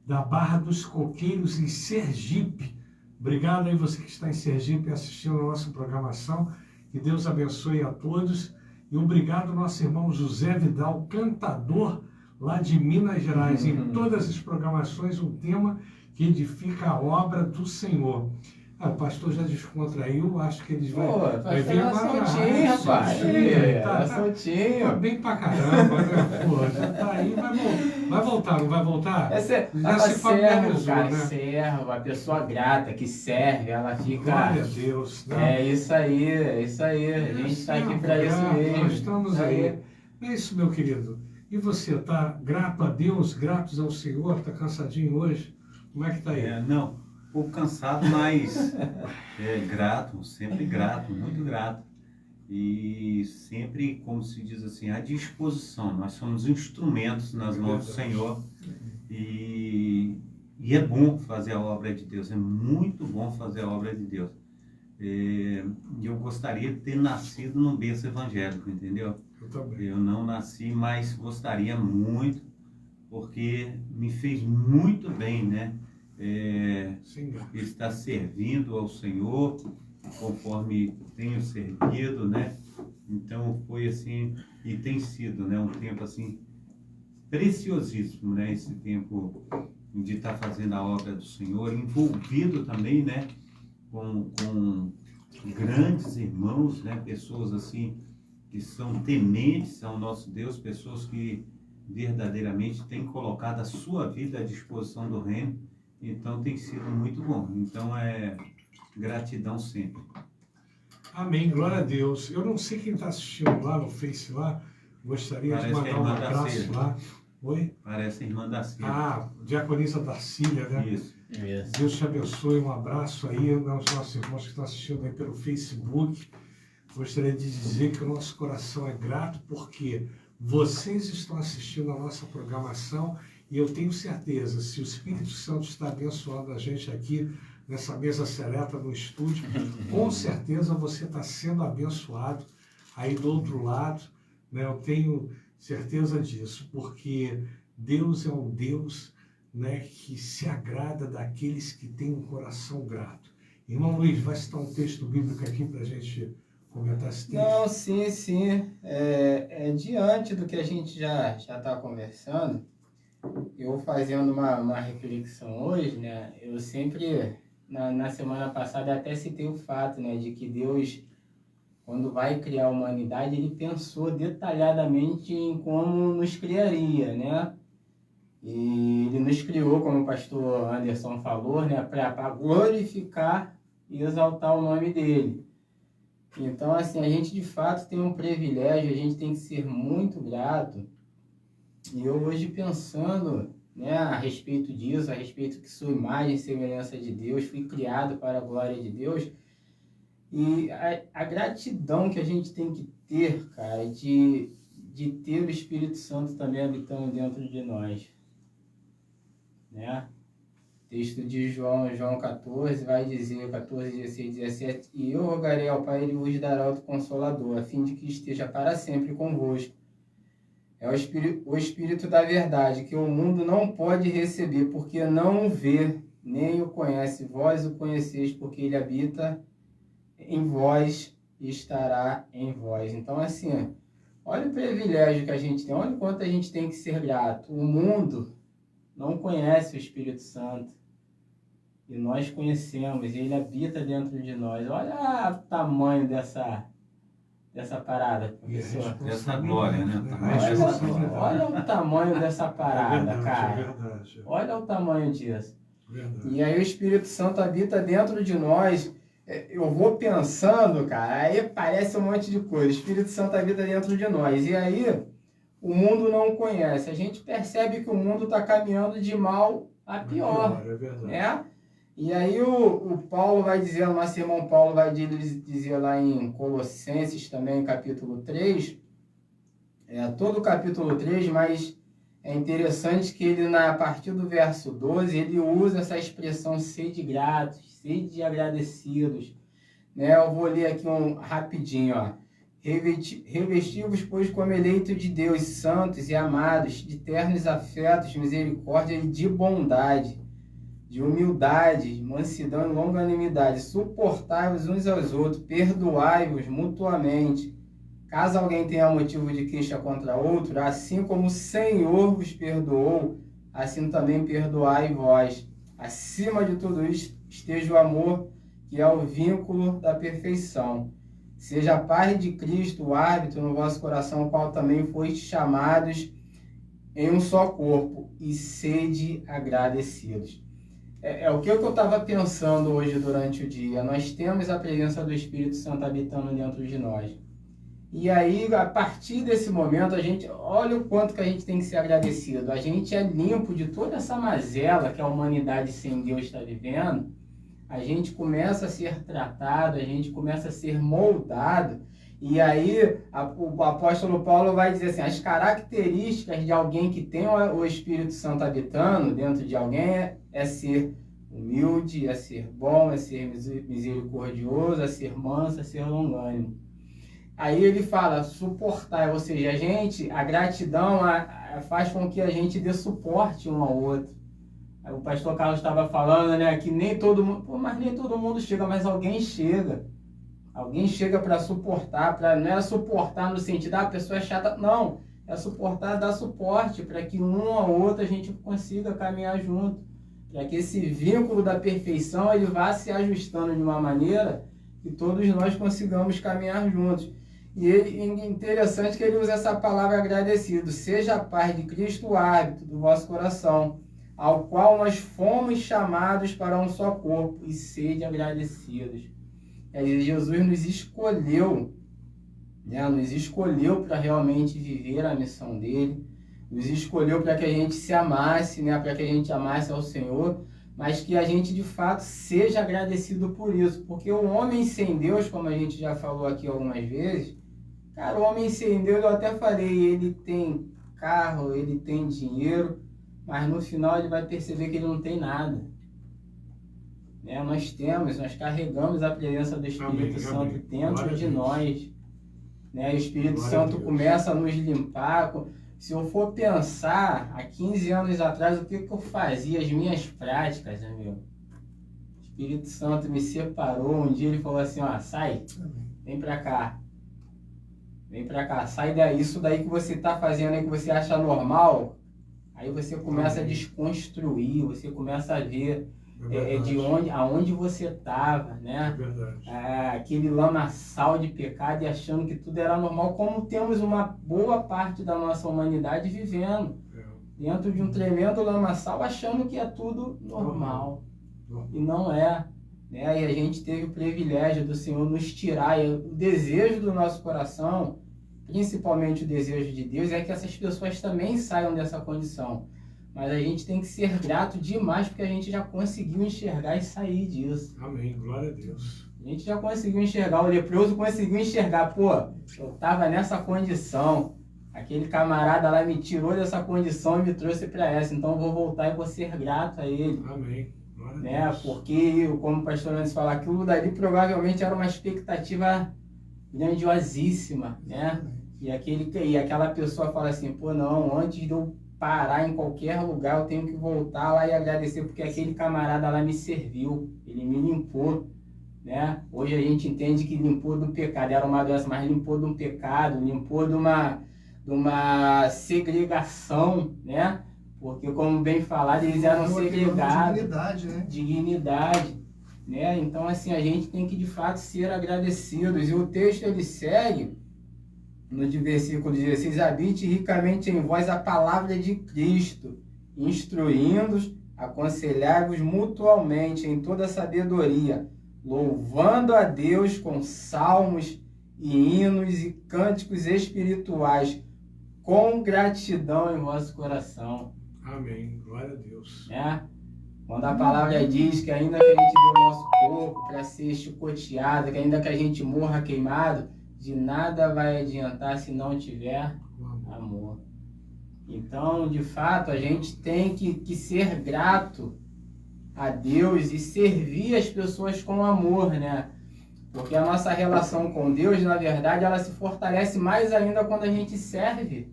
da Barra dos Coqueiros, em Sergipe. Obrigado aí você que está em Sergipe assistindo a nossa programação. Que Deus abençoe a todos. E obrigado ao nosso irmão José Vidal, cantador lá de Minas Gerais. Em todas as programações, um tema que edifica a obra do Senhor. O pastor já descontraiu, acho que eles vai vir agora. Soltinho, rapaz. Tá soltinho. Tá bem pra caramba, né? Pô, já tá aí, vai voltar, não vai voltar? Já se familiarizou, cara, né? servo, a pessoa grata que serve, ela fica... Glória a Deus. Né? É isso aí. A gente tá aqui pra isso mesmo. Nós estamos aí. É isso, meu querido. E você, tá grato a Deus, gratos ao Senhor? Tá cansadinho hoje? Como é que tá aí? Não. Um pouco cansado, mas grato, sempre grato, muito grato. E sempre, como se diz assim, à disposição. Nós somos instrumentos nas mãos do Senhor. E é bom fazer a obra de Deus, é muito bom fazer a obra de Deus. E eu gostaria de ter nascido num berço evangélico, entendeu? Eu também. Eu não nasci, mas gostaria muito, porque me fez muito bem, né? Estar servindo ao Senhor conforme tenho servido, né? Então foi assim, e tem sido, né, um tempo assim preciosíssimo, né, esse tempo de estar fazendo a obra do Senhor, envolvido também, né, com grandes irmãos, né, pessoas assim que são tementes ao nosso Deus, pessoas que verdadeiramente têm colocado a sua vida à disposição do reino. Então tem sido muito bom. Então gratidão sempre. Amém, glória a Deus. Eu não sei quem está assistindo lá no Face lá, gostaria de mandar um abraço lá. Oi? Parece a irmã da Cília. Diaconisa Darcília, né? Isso. Deus te abençoe, um abraço aí aos nossos irmãos que estão assistindo aí pelo Facebook. Gostaria de dizer que o nosso coração é grato porque vocês estão assistindo a nossa programação. E eu tenho certeza, se o Espírito Santo está abençoando a gente aqui nessa mesa seleta no estúdio, com certeza você está sendo abençoado aí do outro lado, né? Eu tenho certeza disso, porque Deus é um Deus, né, que se agrada daqueles que têm um coração grato. Irmão Luiz, vai citar um texto bíblico aqui para a gente comentar esse texto? Não, sim. Diante do que a gente já está conversando, eu fazendo uma reflexão hoje, né? Eu sempre, na semana passada, até citei o fato, né, de que Deus, quando vai criar a humanidade, ele pensou detalhadamente em como nos criaria, né? E ele nos criou, como o pastor Anderson falou, né, para glorificar e exaltar o nome dele. Então, assim, a gente de fato tem um privilégio, a gente tem que ser muito grato. E eu hoje pensando, né, a respeito disso, a respeito que sou imagem e semelhança de Deus, fui criado para a glória de Deus. E a gratidão que a gente tem que ter, cara, de ter o Espírito Santo também habitando dentro de nós. Né? Texto de João 14 vai dizer, 14, 16, 17, e eu rogarei ao Pai, ele vos dará outro Consolador, a fim de que esteja para sempre convosco. É o Espírito da verdade, que o mundo não pode receber, porque não o vê, nem o conhece. Vós o conheceis, porque ele habita em vós e estará em vós. Então, assim, olha o privilégio que a gente tem, olha o quanto a gente tem que ser grato. O mundo não conhece o Espírito Santo. E nós conhecemos, e ele habita dentro de nós. Olha o tamanho dessa parada, professor. Essa glória, né? Olha o tamanho dessa parada, verdade, cara. É verdade. Olha o tamanho disso. Verdade. E aí o Espírito Santo habita dentro de nós. Eu vou pensando, cara, aí parece um monte de coisa. O Espírito Santo habita dentro de nós. E aí o mundo não conhece. A gente percebe que o mundo está caminhando de mal a pior. É verdade. Né? E aí o Paulo vai dizer, o nosso irmão Paulo vai dizer lá em Colossenses também, capítulo 3, todo o capítulo 3, mas é interessante que ele, a partir do verso 12, ele usa essa expressão sede gratos, sede agradecidos. Né? Eu vou ler aqui rapidinho, ó. Revesti-vos, pois, como eleito de Deus, santos e amados, de ternos afetos, misericórdia e de bondade, de humildade, mansidão e longanimidade. Suportai-vos uns aos outros, perdoai-vos mutuamente. Caso alguém tenha motivo de queixa contra outro, assim como o Senhor vos perdoou, assim também perdoai vós. Acima de tudo isso, esteja o amor, que é o vínculo da perfeição. Seja a paz de Cristo o árbitro no vosso coração, o qual também foste chamados em um só corpo, e sede agradecidos. É o que eu estava pensando hoje durante o dia. Nós temos a presença do Espírito Santo habitando dentro de nós. E aí, a partir desse momento, a gente olha o quanto que a gente tem que ser agradecido. A gente é limpo de toda essa mazela que a humanidade sem Deus está vivendo. A gente começa a ser tratado, a gente começa a ser moldado. E aí, o apóstolo Paulo vai dizer assim, as características de alguém que tem o Espírito Santo habitando dentro de alguém é ser humilde, é ser bom, é ser misericordioso, é ser manso, é ser longânimo. Aí ele fala, suportar, ou seja, a gratidão faz com que a gente dê suporte um ao outro. Aí o pastor Carlos estava falando, né, que nem todo mundo, mas nem todo mundo chega, mas alguém chega. Alguém chega para suportar, não é suportar no sentido, a pessoa é chata, não. É suportar, dar suporte para que um ao outro a gente consiga caminhar junto. Para que esse vínculo da perfeição ele vá se ajustando de uma maneira que todos nós consigamos caminhar juntos. E interessante que ele usa essa palavra agradecido. Seja a paz de Cristo o árbitro do vosso coração, ao qual nós fomos chamados para um só corpo, e sede agradecidos. Jesus nos escolheu, né? Nos escolheu para realmente viver a missão dele, nos escolheu para que a gente se amasse, né? Para que a gente amasse ao Senhor, mas que a gente de fato seja agradecido por isso, porque o homem sem Deus, como a gente já falou aqui algumas vezes, cara, o homem sem Deus, eu até falei, ele tem carro, ele tem dinheiro, mas no final ele vai perceber que ele não tem nada. Né? Nós carregamos a presença do Espírito Santo dentro de nós. Né? O Espírito Santo começa a nos limpar. Se eu for pensar, há 15 anos atrás, o que eu fazia, as minhas práticas, amigo? O Espírito Santo me separou. Um dia ele falou assim, ó, sai, vem pra cá. Vem pra cá, sai daí. Isso daí que você tá fazendo aí, que você acha normal, aí você começa a desconstruir, você começa a ver aonde você estava, né? É verdade. Aquele lamaçal de pecado e achando que tudo era normal, como temos uma boa parte da nossa humanidade vivendo. dentro de um tremendo lamaçal, achando que é tudo normal. E não é. Né? E a gente teve o privilégio do Senhor nos tirar. E o desejo do nosso coração, principalmente o desejo de Deus, é que essas pessoas também saiam dessa condição. Mas a gente tem que ser grato demais, porque a gente já conseguiu enxergar e sair disso. Amém. Glória a Deus. A gente já conseguiu enxergar, o leproso conseguiu enxergar. Pô, eu estava nessa condição, aquele camarada lá me tirou dessa condição e me trouxe para essa, então eu vou voltar e vou ser grato a ele. Amém. Glória a Né? Deus. Porque, como o pastor Antes falou, aquilo dali provavelmente era uma expectativa grandiosíssima, né? E aquela pessoa fala assim, pô, não, antes de eu parar em qualquer lugar, eu tenho que voltar lá e agradecer, porque aquele camarada lá me serviu, ele me limpou, né? Hoje a gente entende que limpou do pecado, era uma doença, mas limpou de um pecado, limpou de uma segregação, né? Porque, como bem falado, eles eram segregados. Dignidade, né? Dignidade, né? Então, assim, a gente tem que, de fato, ser agradecidos. E o texto, ele segue, no versículo 16, habite ricamente em vós a palavra de Cristo, instruindo-os, aconselhai-vos mutualmente em toda sabedoria, louvando a Deus com salmos e hinos e cânticos espirituais, com gratidão em vosso coração. Amém. Glória a Deus. Né? Quando a palavra diz que ainda que a gente dê o nosso corpo para ser chicoteado, que ainda que a gente morra queimado, de nada vai adiantar se não tiver amor. Então, de fato, a gente tem que ser grato a Deus e servir as pessoas com amor, né? Porque a nossa relação com Deus, na verdade, ela se fortalece mais ainda quando a gente serve.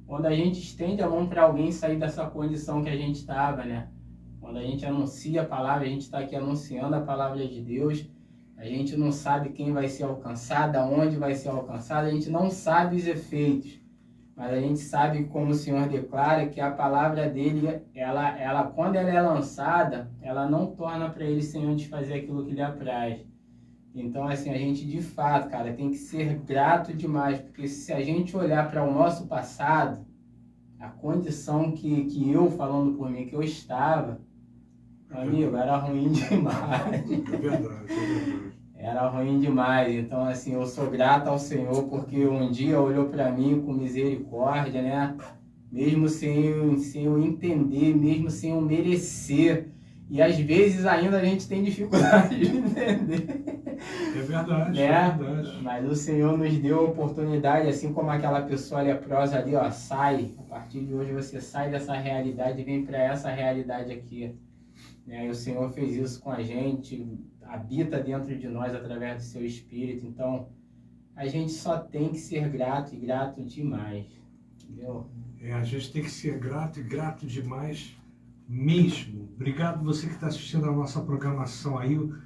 Quando a gente estende a mão para alguém sair dessa condição que a gente estava, né? Quando a gente anuncia a palavra, a gente está aqui anunciando a palavra de Deus, a gente não sabe quem vai ser alcançado, aonde vai ser alcançado, a gente não sabe os efeitos, mas a gente sabe, como o Senhor declara, que a palavra dele, ela quando ela é lançada, ela não torna para ele sem antes fazer aquilo que lhe apraz. Então, assim, a gente de fato, cara, tem que ser grato demais, porque se a gente olhar para o nosso passado, a condição que eu, falando por mim, que eu estava, amigo, era ruim demais. É verdade, é verdade. Era ruim demais. Então, assim, eu sou grato ao Senhor, porque um dia olhou para mim com misericórdia, né? Mesmo sem eu entender, mesmo sem eu merecer. E às vezes ainda a gente tem dificuldade de entender. É verdade, Né? é verdade. Mas o Senhor nos deu a oportunidade, assim como aquela pessoa leprosa ali, ó, sai. A partir de hoje você sai dessa realidade e vem para essa realidade aqui. Né? E o Senhor fez isso com a gente, habita dentro de nós através do seu Espírito. Então, a gente só tem que ser grato e grato demais. Entendeu? A gente tem que ser grato e grato demais mesmo. Obrigado você que está assistindo a nossa programação aí, o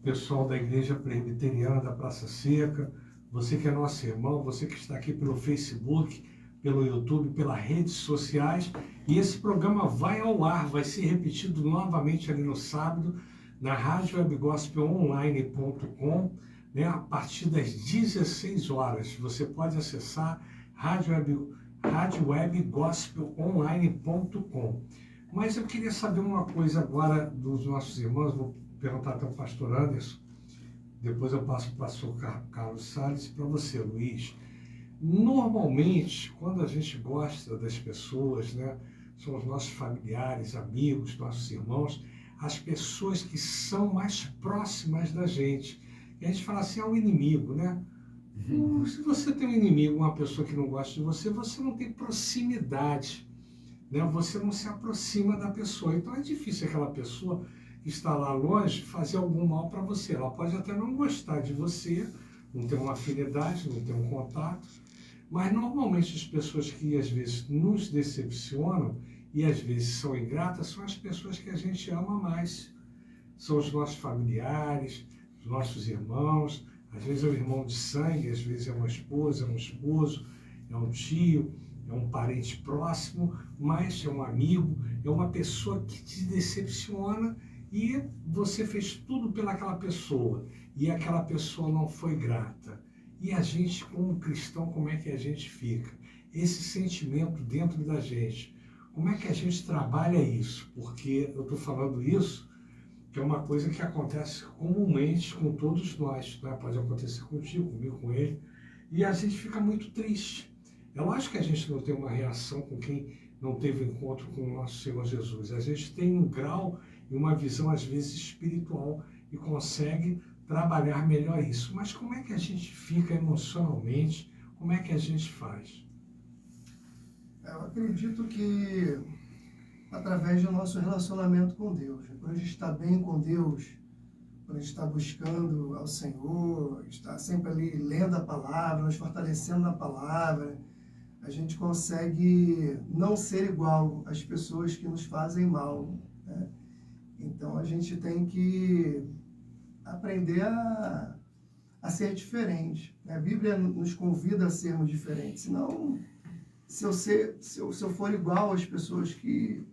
pessoal da Igreja Presbiteriana da Praça Seca, você que é nosso irmão, você que está aqui pelo Facebook, pelo YouTube, pelas redes sociais. E esse programa vai ao ar, vai ser repetido novamente ali no sábado, na radiowebgospelonline.com, né, a partir das 16 horas. Você pode acessar radiowebgospelonline.com. Mas eu queria saber uma coisa agora dos nossos irmãos, vou perguntar até o pastor Anderson, depois eu passo para o pastor Carlos Salles e para você, Luiz. Normalmente, quando a gente gosta das pessoas, né, são os nossos familiares, amigos, nossos irmãos, as pessoas que são mais próximas da gente. E a gente fala assim, é um inimigo, né? Se você tem um inimigo, uma pessoa que não gosta de você, você não tem proximidade, né? Você não se aproxima da pessoa. Então é difícil aquela pessoa que está lá longe fazer algum mal para você. Ela pode até não gostar de você, não ter uma afinidade, não ter um contato, mas normalmente as pessoas que às vezes nos decepcionam e às vezes são ingratas são as pessoas que a gente ama mais. São os nossos familiares, os nossos irmãos, às vezes é um irmão de sangue, às vezes é uma esposa, é um esposo, é um tio, é um parente próximo, mas é um amigo, é uma pessoa que te decepciona e você fez tudo pelaquela pessoa e aquela pessoa não foi grata. E a gente, como cristão, como é que a gente fica? Esse sentimento dentro da gente, como é que a gente trabalha isso? Porque eu estou falando isso, que é uma coisa que acontece comumente com todos nós, né? Pode acontecer contigo, comigo, com ele, e a gente fica muito triste. É lógico que a gente não tem uma reação com quem não teve encontro com o nosso Senhor Jesus. A gente tem um grau e uma visão, às vezes, espiritual e consegue trabalhar melhor isso. Mas como é que a gente fica emocionalmente? Como é que a gente faz? Eu acredito que através do nosso relacionamento com Deus. Quando a gente está bem com Deus, quando a gente está buscando ao Senhor, está sempre ali lendo a palavra, nos fortalecendo na palavra, a gente consegue não ser igual às pessoas que nos fazem mal, né? Então a gente tem que aprender a ser diferente, né? A Bíblia nos convida a sermos diferentes, senão se eu for igual às pessoas que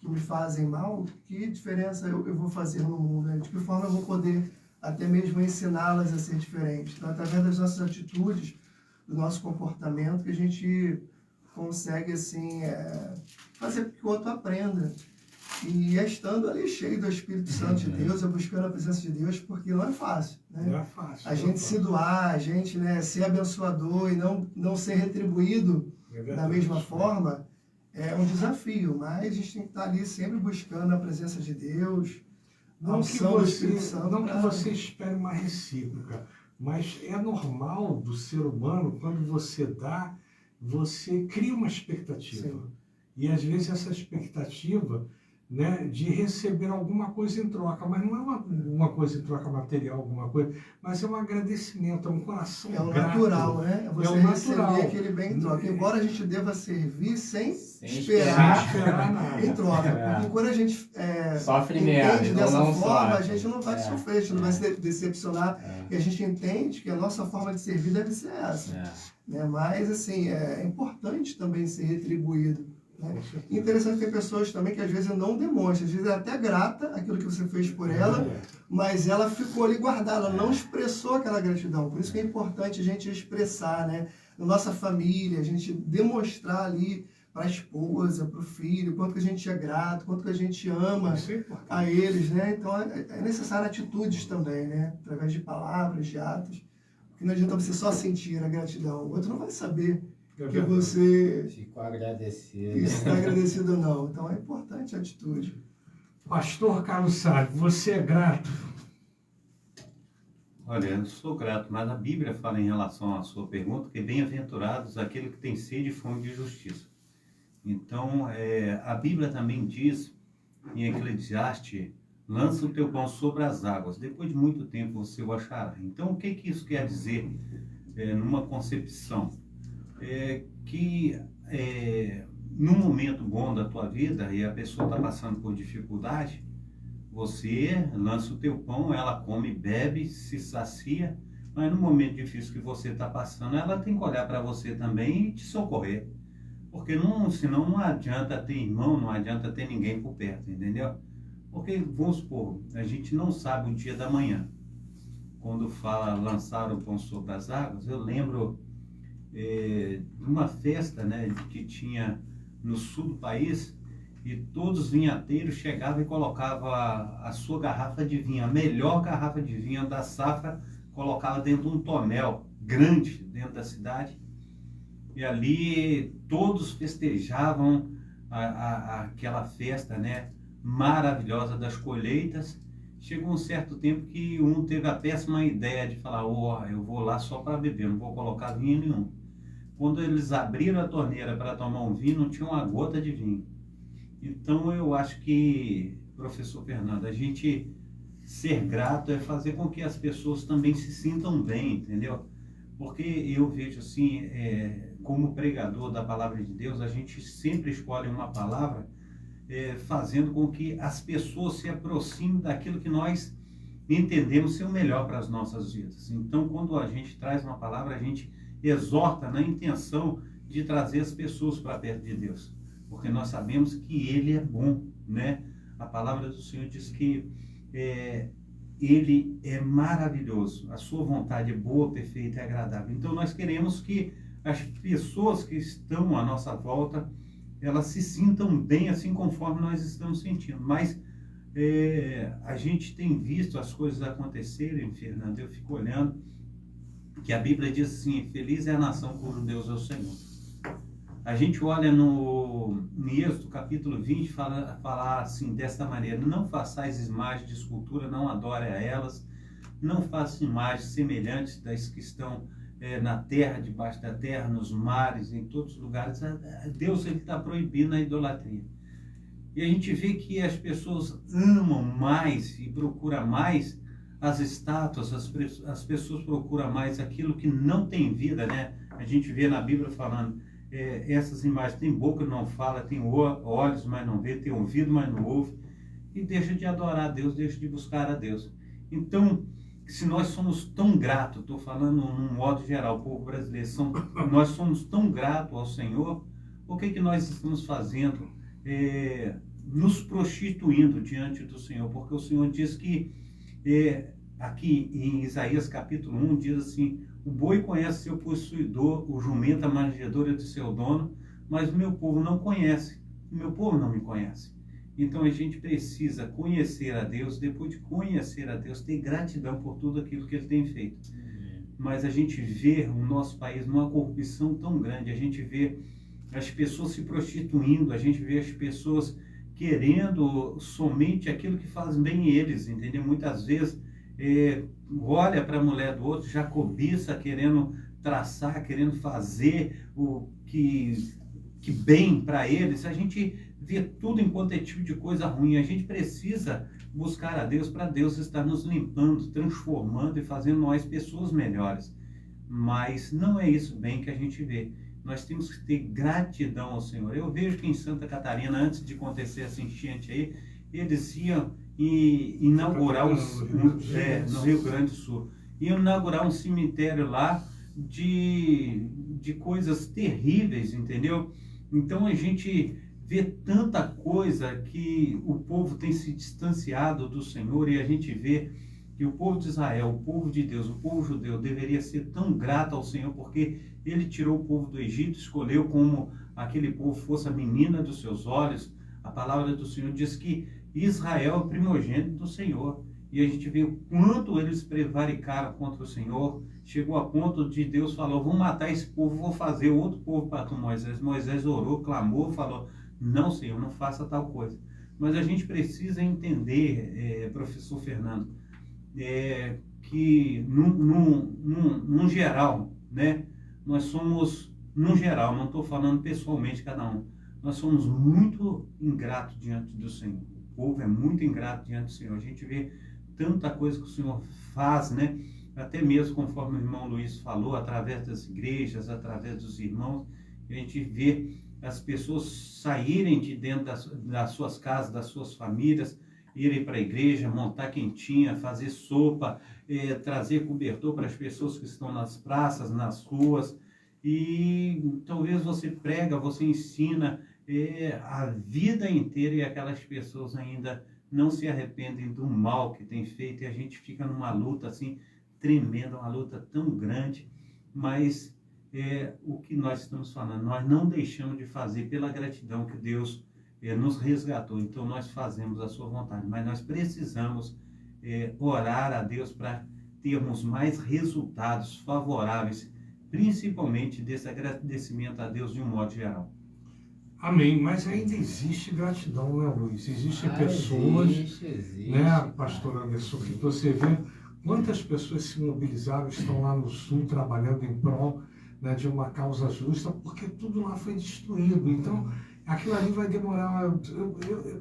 me fazem mal, que diferença eu vou fazer no mundo, né? De que forma eu vou poder até mesmo ensiná-las a ser diferentes? Então, através das nossas atitudes, do nosso comportamento, que a gente consegue, assim, fazer com que o outro aprenda. E estando ali cheio do Espírito Santo de Deus, buscando a presença de Deus, porque não é fácil, né? Não é fácil. A gente se doar, a gente, né, ser abençoador e não ser retribuído da mesma forma, é um desafio, mas a gente tem que estar ali sempre buscando a presença de Deus, Não que você espere uma recíproca, mas é normal do ser humano, quando você dá, você cria uma expectativa. Sim. E às vezes essa expectativa, né, de receber alguma coisa em troca, mas não é uma coisa em troca material, alguma coisa, mas é um agradecimento, é um coração grato. Natural, né? Você receber aquele bem em troca. Embora a gente deva servir sem esperar nada em troca. Porque quando a gente entende dessa forma, a gente não vai sofrer, a gente não vai se decepcionar. E a gente entende que a nossa forma de servir deve ser essa. Né? Mas, assim, é importante também ser retribuído. Né? Interessante que tem pessoas também que às vezes não demonstram, às vezes é até grata aquilo que você fez por ela, mas ela ficou ali guardada, ela não expressou aquela gratidão. Por isso que é importante a gente expressar, né? Na nossa família, a gente demonstrar ali para a esposa, para o filho, quanto que a gente é grato, quanto que a gente ama a eles, né? Então é necessário atitudes também, né? Através de palavras, de atos, porque não adianta você só sentir a gratidão, o outro não vai saber que você ficou agradecido. Está agradecido ou não. Então é importante a atitude. Pastor Carlos Salles, você é grato? Olha, eu sou grato, mas a Bíblia fala em relação à sua pergunta que bem-aventurados aquele que tem sede e fome de justiça. Então, a Bíblia também diz em Eclesiastes, lança o teu pão sobre as águas, depois de muito tempo você o achará. Então, o que isso quer dizer numa concepção? Que num momento bom da tua vida e a pessoa está passando por dificuldade, você lança o teu pão, ela come, bebe, se sacia, mas no momento difícil que você está passando, ela tem que olhar para você também e te socorrer, porque senão não adianta ter irmão, não adianta ter ninguém por perto, entendeu? Porque, vamos supor, a gente não sabe o dia da manhã. Quando fala lançar o pão sobre as águas, eu lembro de uma festa, né, que tinha no sul do país, e todos os vinhateiros chegavam e colocavam a sua garrafa de vinho, a melhor garrafa de vinho da safra, colocava dentro de um tonel grande dentro da cidade, e ali todos festejavam aquela festa, né, maravilhosa das colheitas. Chegou um certo tempo que um teve a péssima ideia de falar, eu vou lá só para beber, não vou colocar vinho nenhum. Quando eles abriram a torneira para tomar um vinho, não tinha uma gota de vinho. Então eu acho que, professor Fernando, a gente ser grato é fazer com que as pessoas também se sintam bem, entendeu? Porque eu vejo assim, como pregador da palavra de Deus, a gente sempre escolhe uma palavra fazendo com que as pessoas se aproximem daquilo que nós entendemos ser o melhor para as nossas vidas. Então, quando a gente traz uma palavra, a gente exorta na intenção de trazer as pessoas para perto de Deus, porque nós sabemos que Ele é bom, né? A palavra do Senhor diz que Ele é maravilhoso, a sua vontade é boa, perfeita e agradável. Então, nós queremos que as pessoas que estão à nossa volta elas se sintam bem assim conforme nós estamos sentindo. Mas a gente tem visto as coisas acontecerem, Fernando, eu fico olhando, que a Bíblia diz assim, feliz é a nação cujo Deus é o Senhor. A gente olha no Êxodo, capítulo 20, fala assim, desta maneira, não façais imagens de escultura, não adore a elas, não façam imagens semelhantes das que estão na terra, debaixo da terra, nos mares, em todos os lugares. Deus está proibindo a idolatria. E a gente vê que as pessoas amam mais e procuram mais as estátuas, as pessoas procuram mais aquilo que não tem vida, né? A gente vê na Bíblia falando, essas imagens tem boca, não fala, tem olhos, mas não vê, tem ouvido, mas não ouve, e deixa de adorar a Deus, deixa de buscar a Deus. Então, se nós somos tão gratos, estou falando num modo geral, o povo brasileiro, nós somos tão gratos ao Senhor, o que nós estamos fazendo? Nos prostituindo diante do Senhor, porque o Senhor diz que, aqui em Isaías capítulo 1, diz assim, o boi conhece seu possuidor, o jumento a manjedoura de seu dono, mas o meu povo não conhece, o meu povo não me conhece. Então a gente precisa conhecer a Deus, depois de conhecer a Deus, ter gratidão por tudo aquilo que Ele tem feito. Mas a gente vê o nosso país numa corrupção tão grande, a gente vê as pessoas se prostituindo, a gente vê as pessoas querendo somente aquilo que faz bem eles, entendeu? Muitas vezes olha para a mulher do outro, já cobiça, querendo traçar, querendo fazer o que bem para eles. A gente vê tudo enquanto é tipo de coisa ruim. A gente precisa buscar a Deus para Deus estar nos limpando, transformando e fazendo nós pessoas melhores. Mas não é isso bem que a gente vê. Nós temos que ter gratidão ao Senhor. Eu vejo que em Santa Catarina, antes de acontecer essa enchente aí, eles iam inaugurar no Rio Grande do Sul, iam inaugurar um cemitério lá de coisas terríveis, entendeu? Então a gente vê tanta coisa que o povo tem se distanciado do Senhor, e a gente vê que o povo de Israel, o povo de Deus, o povo judeu deveria ser tão grato ao Senhor, porque Ele tirou o povo do Egito, escolheu como aquele povo fosse a menina dos seus olhos. A palavra do Senhor diz que Israel é o primogênito do Senhor. E a gente vê o quanto eles prevaricaram contra o Senhor. Chegou a ponto de Deus falou, vou matar esse povo, vou fazer outro povo para tu, Moisés. Moisés orou, clamou, falou, não, Senhor, não faça tal coisa. Mas a gente precisa entender, professor Fernando, que num geral, né, nós somos, num geral, não estou falando pessoalmente cada um, nós somos muito ingratos diante do Senhor. O povo é muito ingrato diante do Senhor. A gente vê tanta coisa que o Senhor faz, né? Até mesmo conforme o irmão Luiz falou, através das igrejas, através dos irmãos, a gente vê as pessoas saírem de dentro das suas casas, das suas famílias, irem para a igreja, montar quentinha, fazer sopa, trazer cobertor para as pessoas que estão nas praças, nas ruas. E talvez você prega, você ensina a vida inteira, e aquelas pessoas ainda não se arrependem do mal que tem feito, e a gente fica numa luta assim tremenda, uma luta tão grande. Mas o que nós estamos falando, nós não deixamos de fazer pela gratidão que Deus nos resgatou. Então nós fazemos a sua vontade, mas nós precisamos orar a Deus para termos mais resultados favoráveis, principalmente desse agradecimento a Deus de um modo geral. Amém, mas ainda existe gratidão, né, Luiz? Existem pessoas, existe, né, pastor Anderson, que você vê quantas pessoas se mobilizaram, estão lá no Sul trabalhando em prol, né, de uma causa justa, porque tudo lá foi destruído. Então, aquilo ali vai demorar,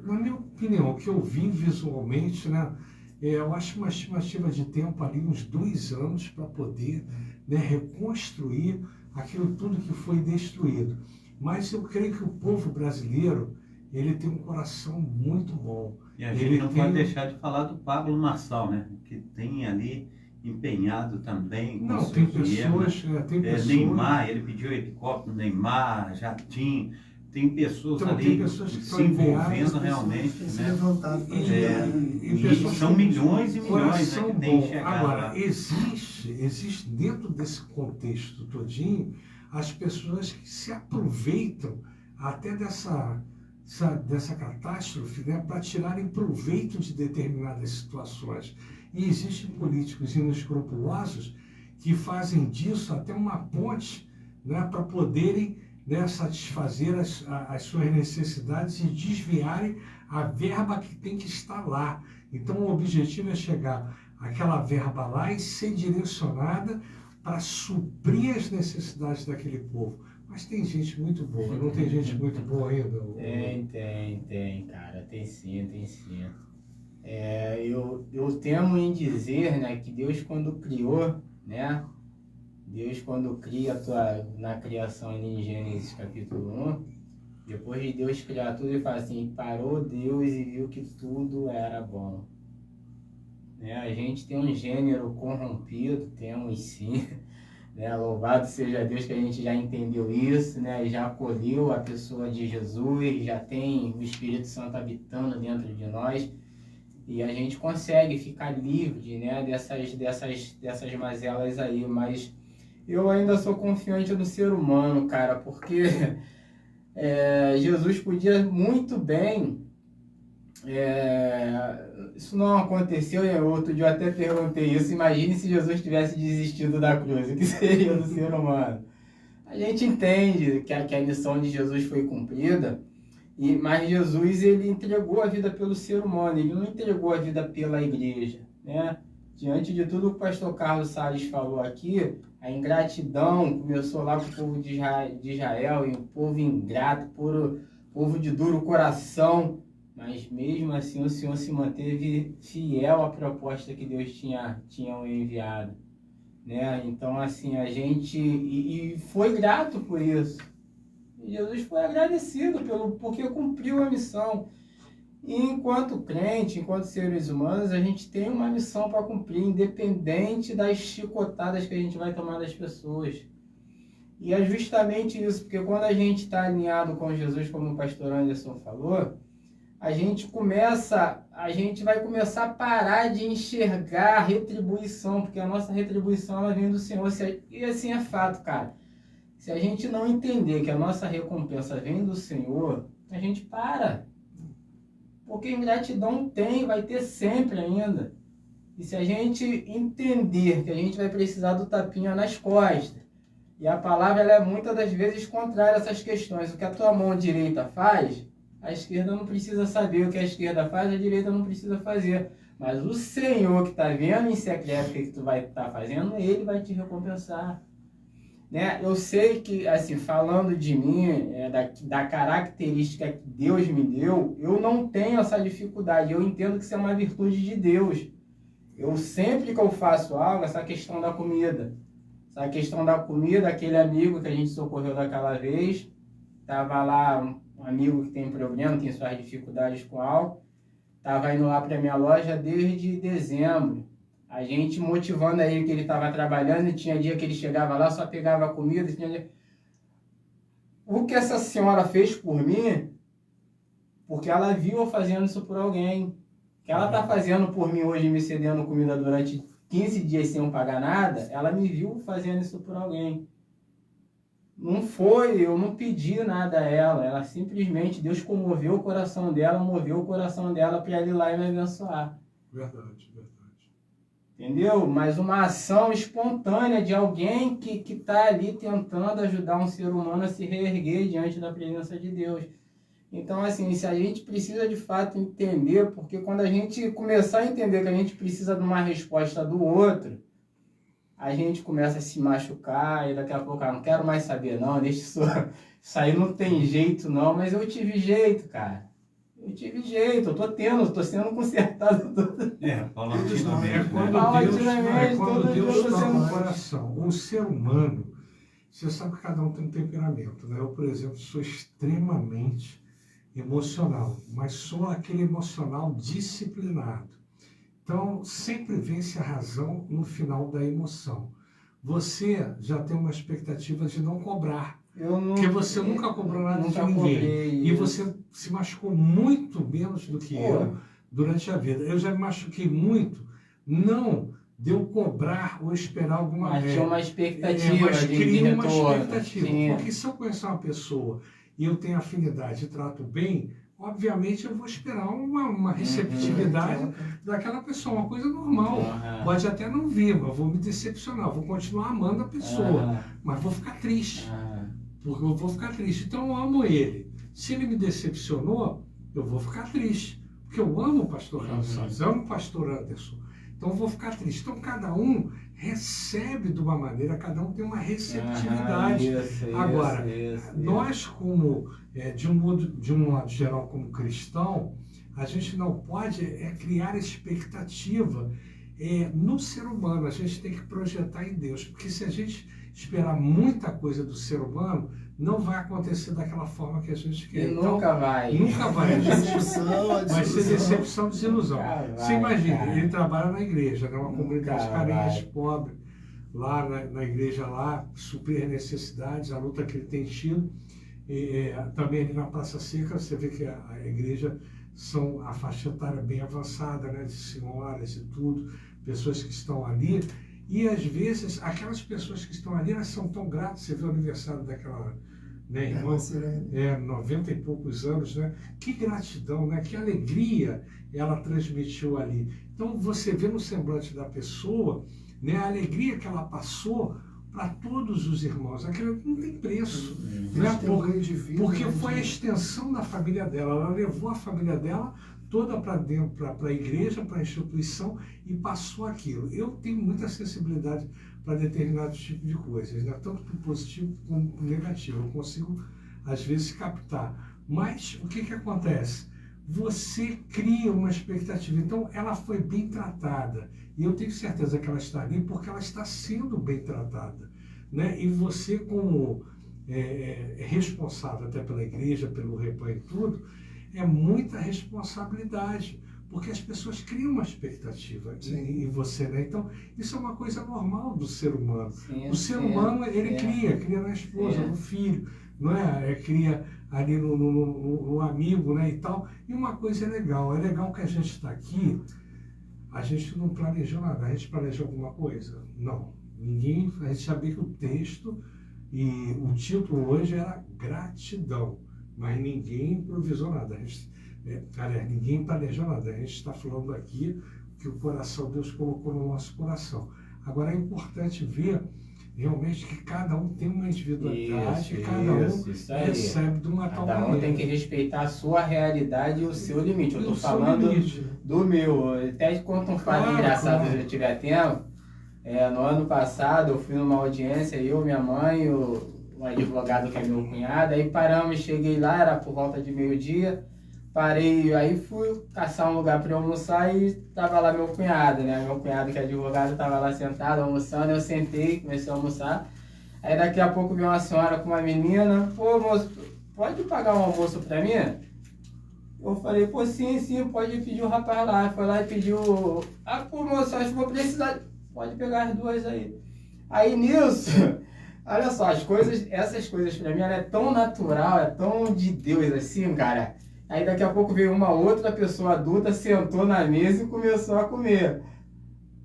na minha opinião, o que eu vi visualmente, né, eu acho uma estimativa de tempo ali, uns 2 anos, para poder, né, reconstruir aquilo tudo que foi destruído. Mas eu creio que o povo brasileiro, ele tem um coração muito bom. E a gente não pode deixar de falar do Pablo Marçal, né? Que tem ali empenhado também. Não, tem pessoas, tem pessoas... Neymar, ele pediu helicóptero, Neymar, Jatim. Tem pessoas então, ali tem pessoas que se envolvendo realmente. E são milhões e milhões, né, que tem chegado. Agora, lá. existe dentro desse contexto todinho as pessoas que se aproveitam até dessa catástrofe, né, para tirarem proveito de determinadas situações. E existem políticos inescrupulosos que fazem disso até uma ponte, né, para poderem, né, satisfazer as suas necessidades e desviarem a verba que tem que estar lá. Então, o objetivo é chegar aquela verba lá e ser direcionada para suprir as necessidades daquele povo. Mas tem gente muito boa, não tem gente muito boa ainda? Tem, cara, tem sim. Eu temo em dizer, né, que Deus quando criou, né, Deus quando cria na criação em Gênesis capítulo 1, depois de Deus criar tudo, ele fala assim, parou Deus e viu que tudo era bom. Né, a gente tem um gênero corrompido, temos sim, né, louvado seja Deus que a gente já entendeu isso, né, já acolheu a pessoa de Jesus, já tem o Espírito Santo habitando dentro de nós, e a gente consegue ficar livre, né, dessas mazelas aí, mas eu ainda sou confiante no ser humano, cara, porque Jesus podia muito bem, isso não aconteceu, outro dia eu até perguntei isso, imagine se Jesus tivesse desistido da cruz, o que seria do ser humano? A gente entende que a missão de Jesus foi cumprida, mas Jesus ele entregou a vida pelo ser humano, ele não entregou a vida pela igreja, né? Diante de tudo que o pastor Carlos Salles falou aqui, a ingratidão começou lá para o povo de Israel, e o povo ingrato, povo de duro coração, mas mesmo assim o Senhor se manteve fiel à proposta que Deus tinha enviado, né? Então assim, a gente e foi grato por isso. E Jesus foi agradecido porque cumpriu a missão. E enquanto crente, enquanto seres humanos, a gente tem uma missão para cumprir, independente das chicotadas que a gente vai tomar das pessoas. E é justamente isso, porque quando a gente está alinhado com Jesus, como o pastor Anderson falou, a gente vai começar a parar de enxergar a retribuição, porque a nossa retribuição ela vem do Senhor. E assim é fato, cara. Se a gente não entender que a nossa recompensa vem do Senhor, a gente para. Porque ingratidão vai ter sempre ainda. E se a gente entender que a gente vai precisar do tapinha nas costas, e a palavra ela é muitas das vezes contrária a essas questões, o que a tua mão direita faz, a esquerda não precisa saber, o que a esquerda faz, a direita não precisa fazer. Mas o Senhor que está vendo em secreto o que tu vai estar fazendo, Ele vai te recompensar. Né? Eu sei que, assim, falando de mim, da característica que Deus me deu, eu não tenho essa dificuldade. Eu entendo que isso é uma virtude de Deus. Eu sempre que eu faço algo, essa questão da comida, aquele amigo que a gente socorreu daquela vez, estava lá, um amigo que tem problema, tem suas dificuldades com álcool, estava indo lá para minha loja desde dezembro. A gente motivando a ele que ele estava trabalhando, e tinha dia que ele chegava lá, só pegava comida. O que essa senhora fez por mim, porque ela viu eu fazendo isso por alguém. O que ela está fazendo por mim hoje, me cedendo comida durante 15 dias sem eu pagar nada, ela me viu fazendo isso por alguém. Eu não pedi nada a ela simplesmente, Deus comoveu o coração dela, moveu o coração dela para ela ir lá e me abençoar. Verdade. Entendeu? Mas uma ação espontânea de alguém que está ali tentando ajudar um ser humano a se reerguer diante da presença de Deus. Então, assim, se a gente precisa de fato entender, porque quando a gente começar a entender que a gente precisa de uma resposta do outro, a gente começa a se machucar e daqui a pouco, não quero mais saber não, deixa isso aí não tem jeito não, mas eu tive jeito, cara. Eu tive jeito, eu tô sendo consertado. Paulatinamente. Quando Deus toca no coração. O ser humano, você sabe que cada um tem um temperamento, né? Eu, por exemplo, sou extremamente emocional, mas sou aquele emocional disciplinado. Então, sempre vence a razão no final da emoção. Você já tem uma expectativa de não cobrar. Porque você nunca cobrou nada de ninguém. E você se machucou muito menos do que eu durante a vida. Eu já me machuquei muito, não de eu cobrar ou esperar alguma vez. Mas tinha uma expectativa mas de cria uma retorno. expectativa. Sim. Porque se eu conhecer uma pessoa e eu tenho afinidade e trato bem, obviamente eu vou esperar uma receptividade daquela pessoa, uma coisa normal. Pode até não vir, mas eu vou me decepcionar, eu vou continuar amando a pessoa, mas vou ficar triste, porque eu vou ficar triste. Então eu amo ele. Se ele me decepcionou, eu vou ficar triste, porque eu amo o pastor Carlos Salles, amo o pastor Anderson. Então eu vou ficar triste. Então cada um recebe de uma maneira, cada um tem uma receptividade. Agora, nós como, de um modo geral, como cristão, a gente não pode criar expectativa no ser humano. A gente tem que projetar em Deus, porque se a gente esperar muita coisa do ser humano, não vai acontecer daquela forma que a gente quer. E nunca vai. Nunca vai. Vai ser decepção, desilusão. Você imagina, ele trabalha na igreja, né? Uma comunidade carente, pobre, lá na igreja, lá, suprir necessidades, a luta que ele tem tido. Também ali na Praça Seca, você vê que a igreja são a faixa etária bem avançada, né? De senhoras e tudo, pessoas que estão ali. E às vezes, aquelas pessoas que estão ali, elas são tão gratas. Você vê o aniversário daquela, né, irmã, 90 e poucos anos, né? Que gratidão, né? Que alegria ela transmitiu ali. Então você vê no semblante da pessoa, né, a alegria que ela passou para todos os irmãos. Aquilo não tem preço, né? Porque foi a extensão da família dela. Ela levou a família dela toda para dentro, para a igreja, para a instituição, e passou aquilo. Eu tenho muita sensibilidade para determinados tipos de coisas, né? Tanto para o positivo como para o negativo. Eu consigo, às vezes, captar. Mas o que acontece? Você cria uma expectativa. Então, ela foi bem tratada. E eu tenho certeza que ela está ali porque ela está sendo bem tratada, né? E você, como responsável até pela igreja, pelo rebanho e tudo, é muita responsabilidade, porque as pessoas criam uma expectativa em você, né? Então, isso é uma coisa normal do ser humano. O ser humano, ele cria na esposa, no filho, não é? Cria ali no amigo, né, e tal. E uma coisa é legal que a gente está aqui, a gente não planejou nada. A gente planejou alguma coisa? Não. Ninguém, a gente sabia que o texto e o título hoje era gratidão. Mas ninguém improvisou nada. Ninguém planejou nada. A gente está falando aqui que o coração, Deus colocou no nosso coração. Agora é importante ver realmente que cada um tem uma individualidade, cada um recebe de uma tal maneira. Cada um tem que respeitar a sua realidade e o seu limite. Eu estou falando do meu. Até conto um fato engraçado se eu tiver tempo. No ano passado eu fui numa audiência, eu, minha mãe, o advogado que é meu cunhado, aí paramos, cheguei lá, era por volta de meio-dia, parei, aí fui caçar um lugar para eu almoçar e tava lá meu cunhado, né? Meu cunhado que é advogado tava lá sentado almoçando, eu sentei, comecei a almoçar, aí daqui a pouco veio uma senhora com uma menina, pô moço, pode pagar um almoço para mim? Eu falei, pô, sim, pode pedir o rapaz lá, foi lá e pediu, pô moço, acho que vou precisar, pode pegar as duas aí. Aí nisso... Olha só, essas coisas pra mim, ela é tão natural, é tão de Deus assim, cara. Aí daqui a pouco veio uma outra pessoa adulta, sentou na mesa e começou a comer.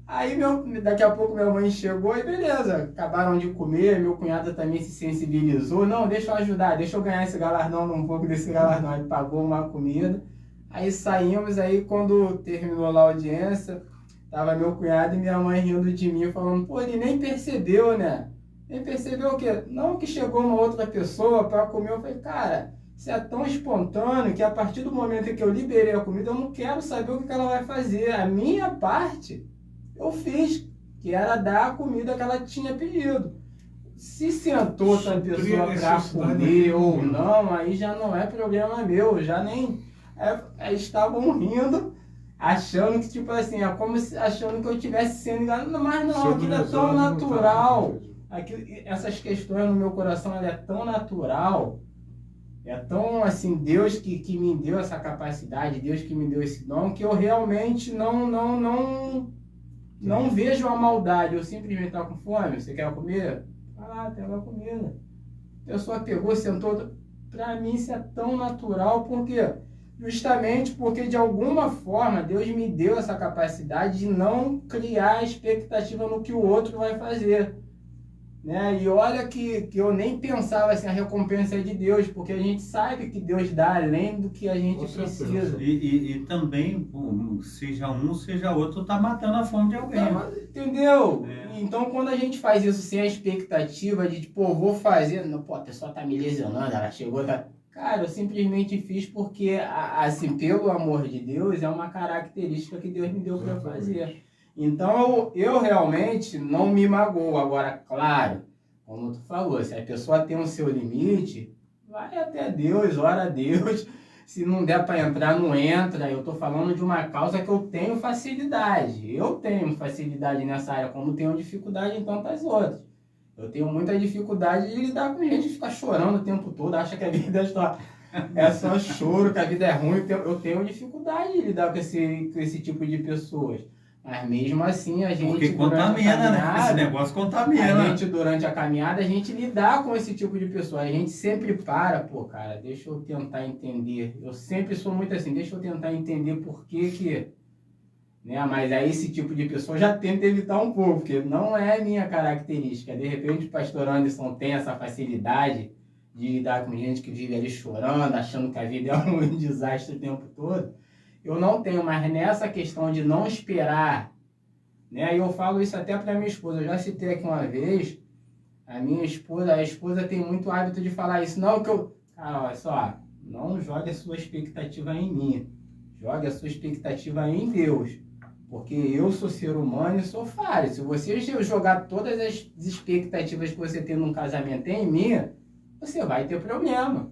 Aí daqui a pouco minha mãe chegou e beleza, acabaram de comer, meu cunhado também se sensibilizou. Não, deixa eu ajudar, deixa eu ganhar esse galardão, um pouco desse galardão. Ele pagou uma comida, aí saímos, aí quando terminou lá a audiência, tava meu cunhado e minha mãe rindo de mim, falando, pô, ele nem percebeu, né? Ele percebeu o quê? Não que chegou uma outra pessoa para comer. Eu falei, cara, isso é tão espontâneo que a partir do momento em que eu liberei a comida, eu não quero saber o que ela vai fazer. A minha parte, eu fiz, que era dar a comida que ela tinha pedido. Se sentou outra pessoa para comer ou não, aí já não é problema meu. Já nem... estavam rindo, achando que, tipo assim, é como se achando que eu estivesse sendo enganado. Mas não, aquilo é tão natural. Essas questões no meu coração, ela é tão natural, é tão assim, Deus que me deu essa capacidade, Deus que me deu esse dom, que eu realmente não vejo a maldade. Eu simplesmente estou com fome, você quer comer? Vai lá, pega a comida. A pessoa pegou, sentou. Para mim isso é tão natural, porque justamente porque de alguma forma Deus me deu essa capacidade de não criar expectativa no que o outro vai fazer. né? E olha que eu nem pensava assim, a recompensa é de Deus, porque a gente sabe que Deus dá além do que a gente precisa. E também, seja um, seja outro, tá matando a fome de alguém. Entendeu? Então, quando a gente faz isso sem a expectativa de, tipo, vou fazer, não, pô, a pessoa tá me lesionando, ela chegou, tá... Cara, eu simplesmente fiz porque, assim, pelo amor de Deus, é uma característica que Deus me deu para fazer. Então, eu realmente não me magoo. Agora, claro, como tu falou, se a pessoa tem o seu limite, vai até Deus, ora a Deus. Se não der para entrar, não entra. Eu tô falando de uma causa que eu tenho facilidade. Eu tenho facilidade nessa área, como tenho dificuldade em tantas outras. Eu tenho muita dificuldade de lidar com gente que fica chorando o tempo todo, acha que a vida é só choro, que a vida é ruim. Eu tenho dificuldade de lidar com esse tipo de pessoas. Mas mesmo assim, a gente... Porque contamina, né? Esse negócio contamina. A gente, durante a caminhada, a gente lidar com esse tipo de pessoa. A gente sempre pô, cara, deixa eu tentar entender. Eu sempre sou muito assim, deixa eu tentar entender por que... Né? Mas aí esse tipo de pessoa já tenta evitar um pouco, porque não é minha característica. De repente o pastor Anderson tem essa facilidade de lidar com gente que vive ali chorando, achando que a vida é um desastre o tempo todo. Eu não tenho, mas nessa questão de não esperar, né? E eu falo isso até para minha esposa. Eu já citei aqui uma vez, a esposa tem muito hábito de falar isso. Não que eu... Cara, olha só, não jogue a sua expectativa em mim. Jogue a sua expectativa em Deus. Porque eu sou ser humano e sou falho. Se você jogar todas as expectativas que você tem num casamento em mim, você vai ter problema.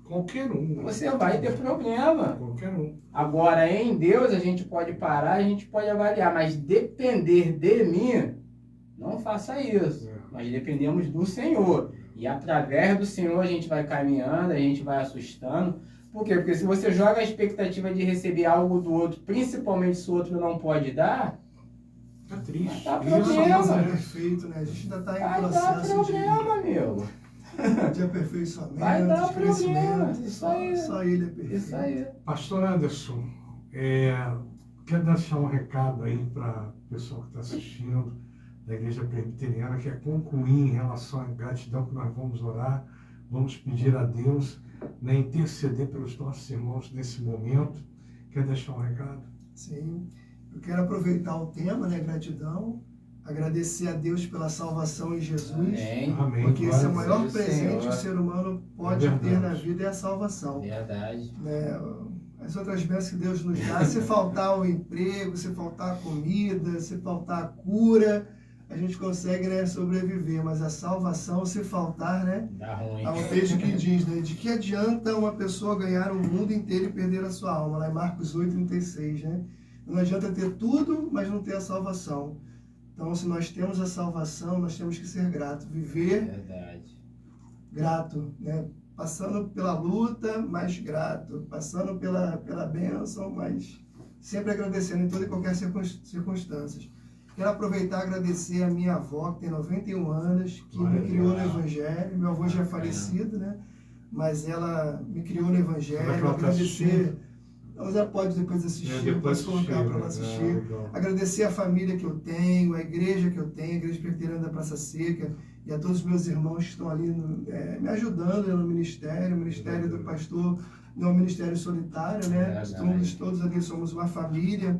Qualquer um. Né? Você vai ter problema. Qualquer um. Agora, em Deus, a gente pode parar, a gente pode avaliar. Mas depender de mim, não faça isso. Nós dependemos do Senhor. E através do Senhor a gente vai caminhando, a gente vai assustando. Por quê? Porque se você joga a expectativa de receber algo do outro, principalmente se o outro não pode dar, tá triste. Dá problema. problema. Perfeito, né? A gente ainda está em Vai processo dar problema, amigo. de aperfeiçoamento, Vai dar de problema. crescimento. Isso aí. Só ele é perfeito. Isso aí. Pastor Anderson, quer deixar um recado aí para o pessoal que está assistindo da Igreja Presbiteriana, que é concluir em relação à gratidão que nós vamos orar, vamos pedir a Deus, né, interceder pelos nossos irmãos nesse momento. Quer deixar um recado? Sim, eu quero aproveitar o tema, né, gratidão, agradecer a Deus pela salvação em Jesus, Amém. porque esse é o maior Deus, presente Senhor. que o ser humano pode ter na vida, é a salvação. Verdade. Né? As outras bênçãos que Deus nos dá, se faltar o emprego, se faltar a comida, se faltar a cura, a gente consegue, né, sobreviver, mas a salvação, se faltar, né, Dá ruim. há um texto que diz, né, de que adianta uma pessoa ganhar o mundo inteiro e perder a sua alma, lá em Marcos 8,36, né? Não adianta ter tudo, mas não ter a salvação. Então, se nós temos a salvação, nós temos que ser gratos, viver Verdade. grato, né? Passando pela luta, mas grato, passando pela bênção, mas sempre agradecendo em toda e qualquer circunstância. Quero aproveitar e agradecer a minha avó, que tem 91 anos, que me criou no Evangelho. Meu avô já é falecido, né? Mas ela me criou no Evangelho. Agradecer. Mas ela pode depois assistir, eu posso colocar para ela assistir. Agradecer a família que eu tenho, a igreja que eu tenho, a Igreja Presbiteriana da Praça Seca, e a todos os meus irmãos que estão ali me ajudando no ministério. O ministério do pastor não é um ministério solitário, né? Todos ali somos uma família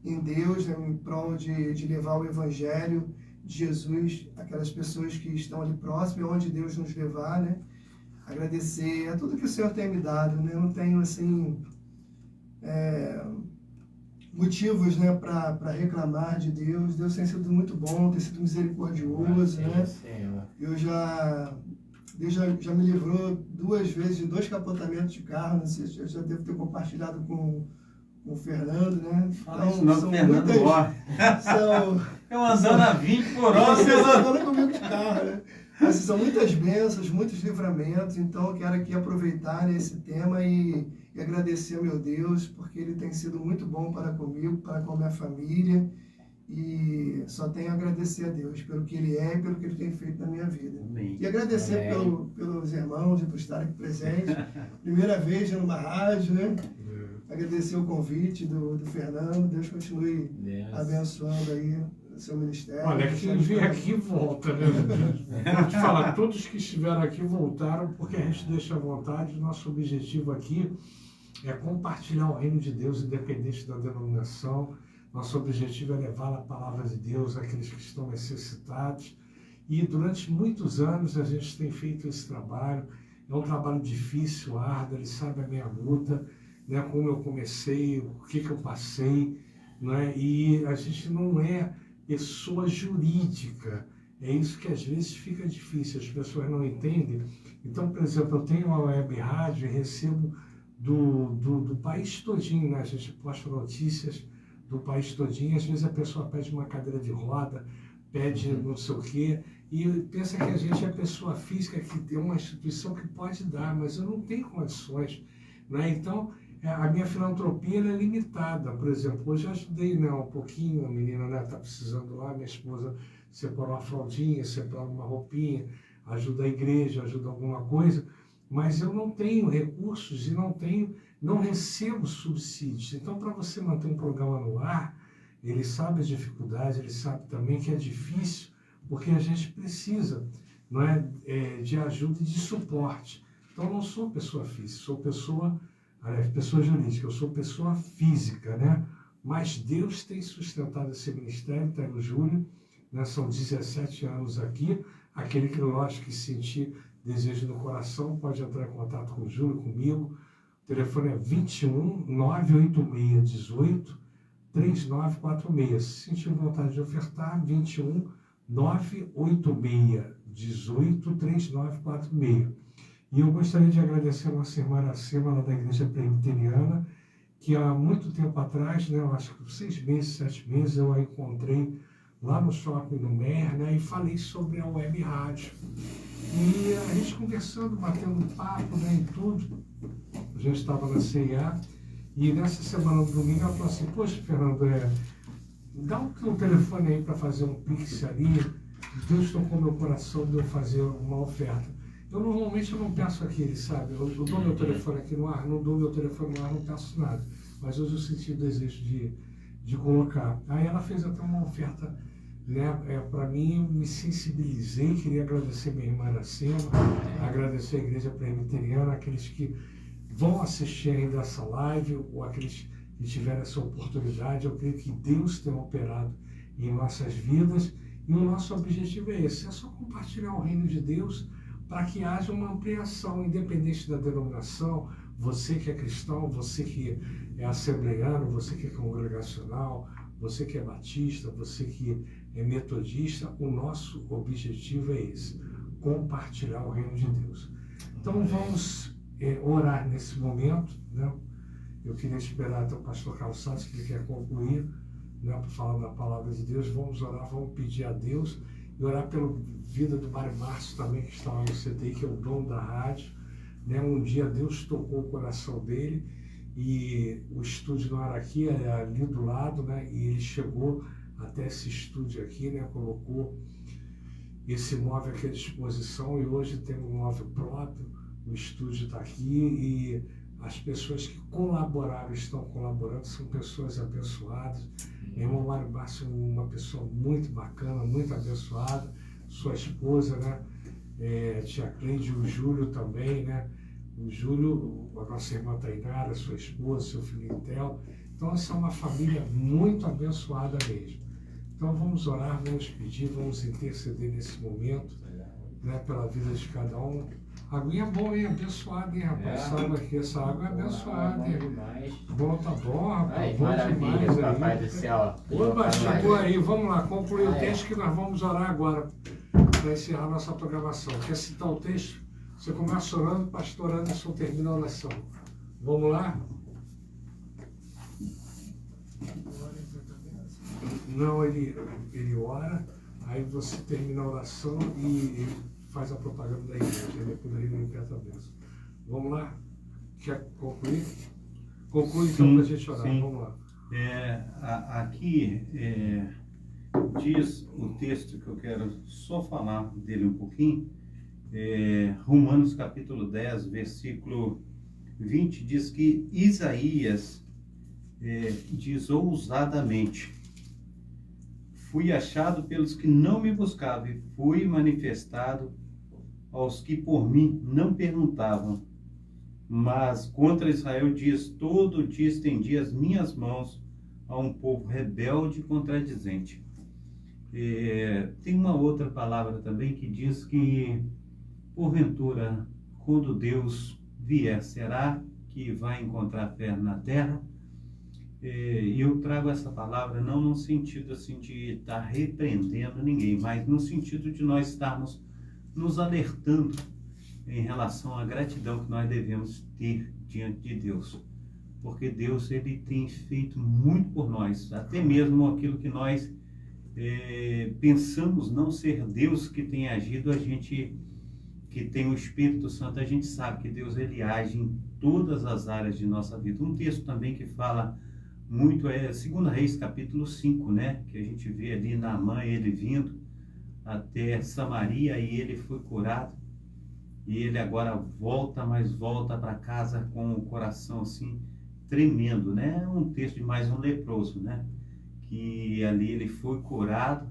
em Deus, né, em prol de levar o Evangelho de Jesus àquelas pessoas que estão ali próximas, onde Deus nos levar, né? Agradecer a tudo que o Senhor tem me dado, né? Eu não tenho, assim, motivos, né, para reclamar de Deus. Deus tem sido muito bom, tem sido misericordioso, né? Deus já me livrou 2 vezes de 2 capotamentos de carro, não sei se eu já devo ter compartilhado com o Fernando, né? Fala isso não, Fernando morre. Eu andando a 20 por hora. Você andando comigo de carro, né? Mas são muitas bênçãos, muitos livramentos, então eu quero aqui aproveitar esse tema e agradecer ao meu Deus, porque Ele tem sido muito bom para comigo, para com a minha família, e só tenho a agradecer a Deus pelo que Ele é e pelo que Ele tem feito na minha vida. Amém. E agradecer pelos irmãos e por estarem aqui presentes. Primeira vez numa rádio, né? Agradecer o convite do Fernando. Deus continue abençoando aí seu ministério. Olha, quem vem aqui volta, né? Vou te falar, todos que estiveram aqui voltaram porque a gente deixa à vontade. Nosso objetivo aqui é compartilhar o reino de Deus, independente da denominação. Nosso objetivo é levar a palavra de Deus àqueles que estão necessitados. E durante muitos anos a gente tem feito esse trabalho. É um trabalho difícil, árduo, ele sabe a minha luta, né? Como eu comecei, o que eu passei, né? E a gente não é pessoa jurídica. É isso que às vezes fica difícil, as pessoas não entendem. Então, por exemplo, eu tenho uma web rádio e recebo do país todinho, né? A gente posta notícias do país todinho. Às vezes a pessoa pede uma cadeira de roda, pede não sei o quê, e pensa que a gente é pessoa física, que tem uma instituição que pode dar, mas eu não tenho condições, né? Então, a minha filantropia é limitada. Por exemplo, hoje eu ajudei, né, um pouquinho, a menina, né, está precisando lá, minha esposa separou uma fraldinha, separou uma roupinha, ajuda a igreja, ajuda alguma coisa, mas eu não tenho recursos e não recebo subsídios. Então, para você manter um programa no ar, ele sabe as dificuldades, ele sabe também que é difícil, porque a gente precisa, não é, de ajuda e de suporte. Então, eu não sou pessoa física, sou pessoa jurídica, eu sou pessoa física, né? Mas Deus tem sustentado esse ministério, está no Júlio, né? São 17 anos aqui. Aquele que, lógico, que sentir desejo no coração, pode entrar em contato com o Júlio, comigo. O telefone é 21 986 18 3946. Se sentir vontade de ofertar, 21 986 18 3946. E eu gostaria de agradecer a nossa irmã Aracema, lá da Igreja Presbiteriana, que há muito tempo atrás, né, eu acho que 6 meses, 7 meses, eu a encontrei lá no shopping do Mer, né, e falei sobre a web rádio. E a gente conversando, batendo um papo, né, e tudo. A gente estava na CIA, e nessa semana, no domingo, ela falou assim: poxa, Fernando, dá o teu telefone aí para fazer um pix ali. Deus tocou meu coração de eu fazer uma oferta. Eu normalmente não peço aquele, sabe? Eu dou meu telefone aqui no ar, não dou meu telefone no ar, não peço nada. Mas hoje eu senti o desejo de colocar. Aí ela fez até uma oferta, né? Para mim, eu me sensibilizei, queria agradecer minha irmã Aracema, agradecer a Igreja Presbiteriana, aqueles que vão assistir ainda essa live, ou aqueles que tiveram essa oportunidade. Eu creio que Deus tem operado em nossas vidas, e o nosso objetivo é esse, é só compartilhar o reino de Deus, para que haja uma ampliação, independente da denominação. Você que é cristão, você que é assembleiano, você que é congregacional, você que é batista, você que é metodista, o nosso objetivo é esse, compartilhar o reino de Deus. Então vamos orar nesse momento, né? Eu queria esperar até o pastor Carlos Santos, que ele quer concluir, né, para falar da palavra de Deus. Vamos orar, vamos pedir a Deus, e orar pela vida do Mário Márcio também, que está lá no CTI, que é o dono da rádio, né? Um dia Deus tocou o coração dele, e o estúdio não era aqui, era ali do lado, né? E ele chegou até esse estúdio aqui, né? Colocou esse móvel aqui à disposição, e hoje tem um móvel próprio, o estúdio está aqui, e as pessoas que colaboraram, estão colaborando, são pessoas abençoadas. Meu irmão Mário Márcio é uma pessoa muito bacana, muito abençoada, sua esposa, né? Tia Cleide, o Júlio também, né? O Júlio, a nossa irmã Tainara, sua esposa, seu filho Intel. Então, essa é uma família muito abençoada mesmo. Então, vamos orar, vamos pedir, vamos interceder nesse momento, né, pela vida de cada um. A aguinha é boa, hein? Abençoada, hein, rapaz? Sabe aqui, essa água é abençoada, hein? Bom, tá bom, rapaz. Ai, é bom maravilha, demais papai aí. do céu. Opa, chegou aí. Vamos lá, concluir o texto que nós vamos orar agora para encerrar nossa programação. Quer citar o texto? Você começa orando, pastor Anderson termina a oração. Vamos lá? Não, ele ora, aí você termina a oração e faz a propaganda da igreja, e depois ele interpreta a bênção. Vamos lá? Quer concluir? Conclui então para a gente orar. Sim. Vamos lá. Aqui diz o texto que eu quero só falar dele um pouquinho. Romanos capítulo 10, versículo 20, diz que Isaías diz ousadamente: fui achado pelos que não me buscavam e fui manifestado aos que por mim não perguntavam. Mas contra Israel dias, todo dia estendi as minhas mãos a um povo rebelde e contradizente. Tem uma outra palavra também que diz que, porventura, quando Deus vier, será que vai encontrar fé na terra? E eu trago essa palavra não no sentido assim de estar repreendendo ninguém, mas no sentido de nós estarmos nos alertando em relação à gratidão que nós devemos ter diante de Deus. Porque Deus, ele tem feito muito por nós, até mesmo aquilo que nós pensamos não ser Deus que tem agido, a gente que tem o Espírito Santo, a gente sabe que Deus, ele age em todas as áreas de nossa vida. Um texto também que fala muito é 2 Reis, capítulo 5, né? Que a gente vê ali Naamã, ele vindo até Samaria e ele foi curado. E ele agora volta, mas volta para casa com o coração assim tremendo, né? Um texto de mais um leproso, né? Que ali ele foi curado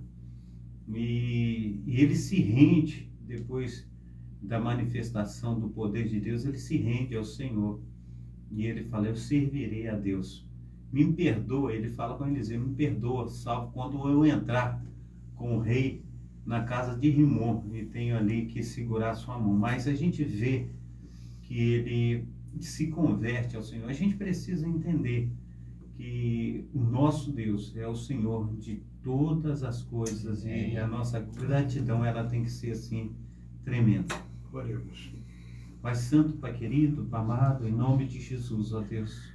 e ele se rende depois da manifestação do poder de Deus, ele se rende ao Senhor. E ele fala, eu servirei a Deus. Me perdoa, ele fala com Eliseu, me perdoa, salvo quando eu entrar com o rei na casa de Rimon e tenho ali que segurar sua mão. Mas a gente vê que ele se converte ao Senhor. A gente precisa entender que o nosso Deus é o Senhor de todas as coisas e a nossa gratidão, ela tem que ser assim, tremenda. Oremos. Pai Santo, Pai querido, Pai amado, em nome de Jesus, ó Deus,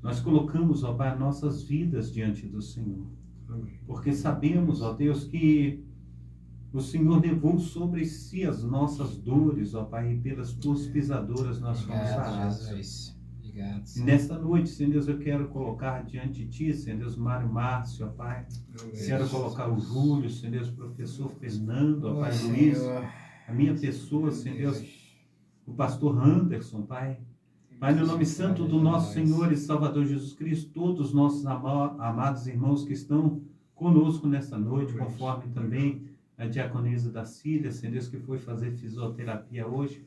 nós colocamos, ó Pai, nossas vidas diante do Senhor. Amém. Porque sabemos, ó Deus, que o Senhor levou sobre si as nossas dores, ó Pai, e pelas tuas pisadoras nós fomos sarados. Obrigado. E nesta noite, Senhor Deus, eu quero colocar diante de Ti, Senhor Deus, Mário Márcio, ó Pai. Quero colocar o Júlio, Senhor Deus, o professor Fernando, ó Pai, Luiz, a minha pessoa, Senhor Deus, o pastor Anderson, Pai. Pai, no nome santo do nosso Senhor e Salvador Jesus Cristo, todos os nossos amados irmãos que estão conosco nesta noite, conforme também a diaconisa da Síria, Senhor Deus, que foi fazer fisioterapia hoje.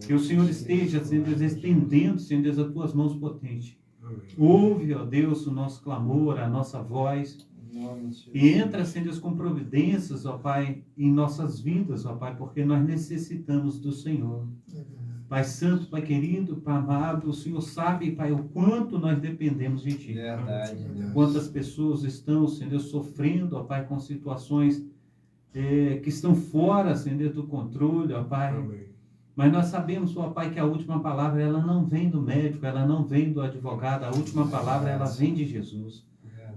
Que o Senhor esteja, Senhor Deus, estendendo, Senhor Deus, as tuas mãos potentes. Ouve, ó Deus, o nosso clamor, a nossa voz. E entra, Senhor Deus, com providências, ó Pai, em nossas vidas, ó Pai, porque nós necessitamos do Senhor. Pai Santo, Pai querido, Pai amado, o Senhor sabe, Pai, o quanto nós dependemos de Ti. Verdade. Quantas pessoas estão, Senhor Deus, sofrendo, ó Pai, com situações que estão fora, Senhor Deus, do controle, ó Pai. Amém. Mas nós sabemos, ó Pai, que a última palavra, ela não vem do médico, ela não vem do advogado, a última palavra, ela vem de Jesus.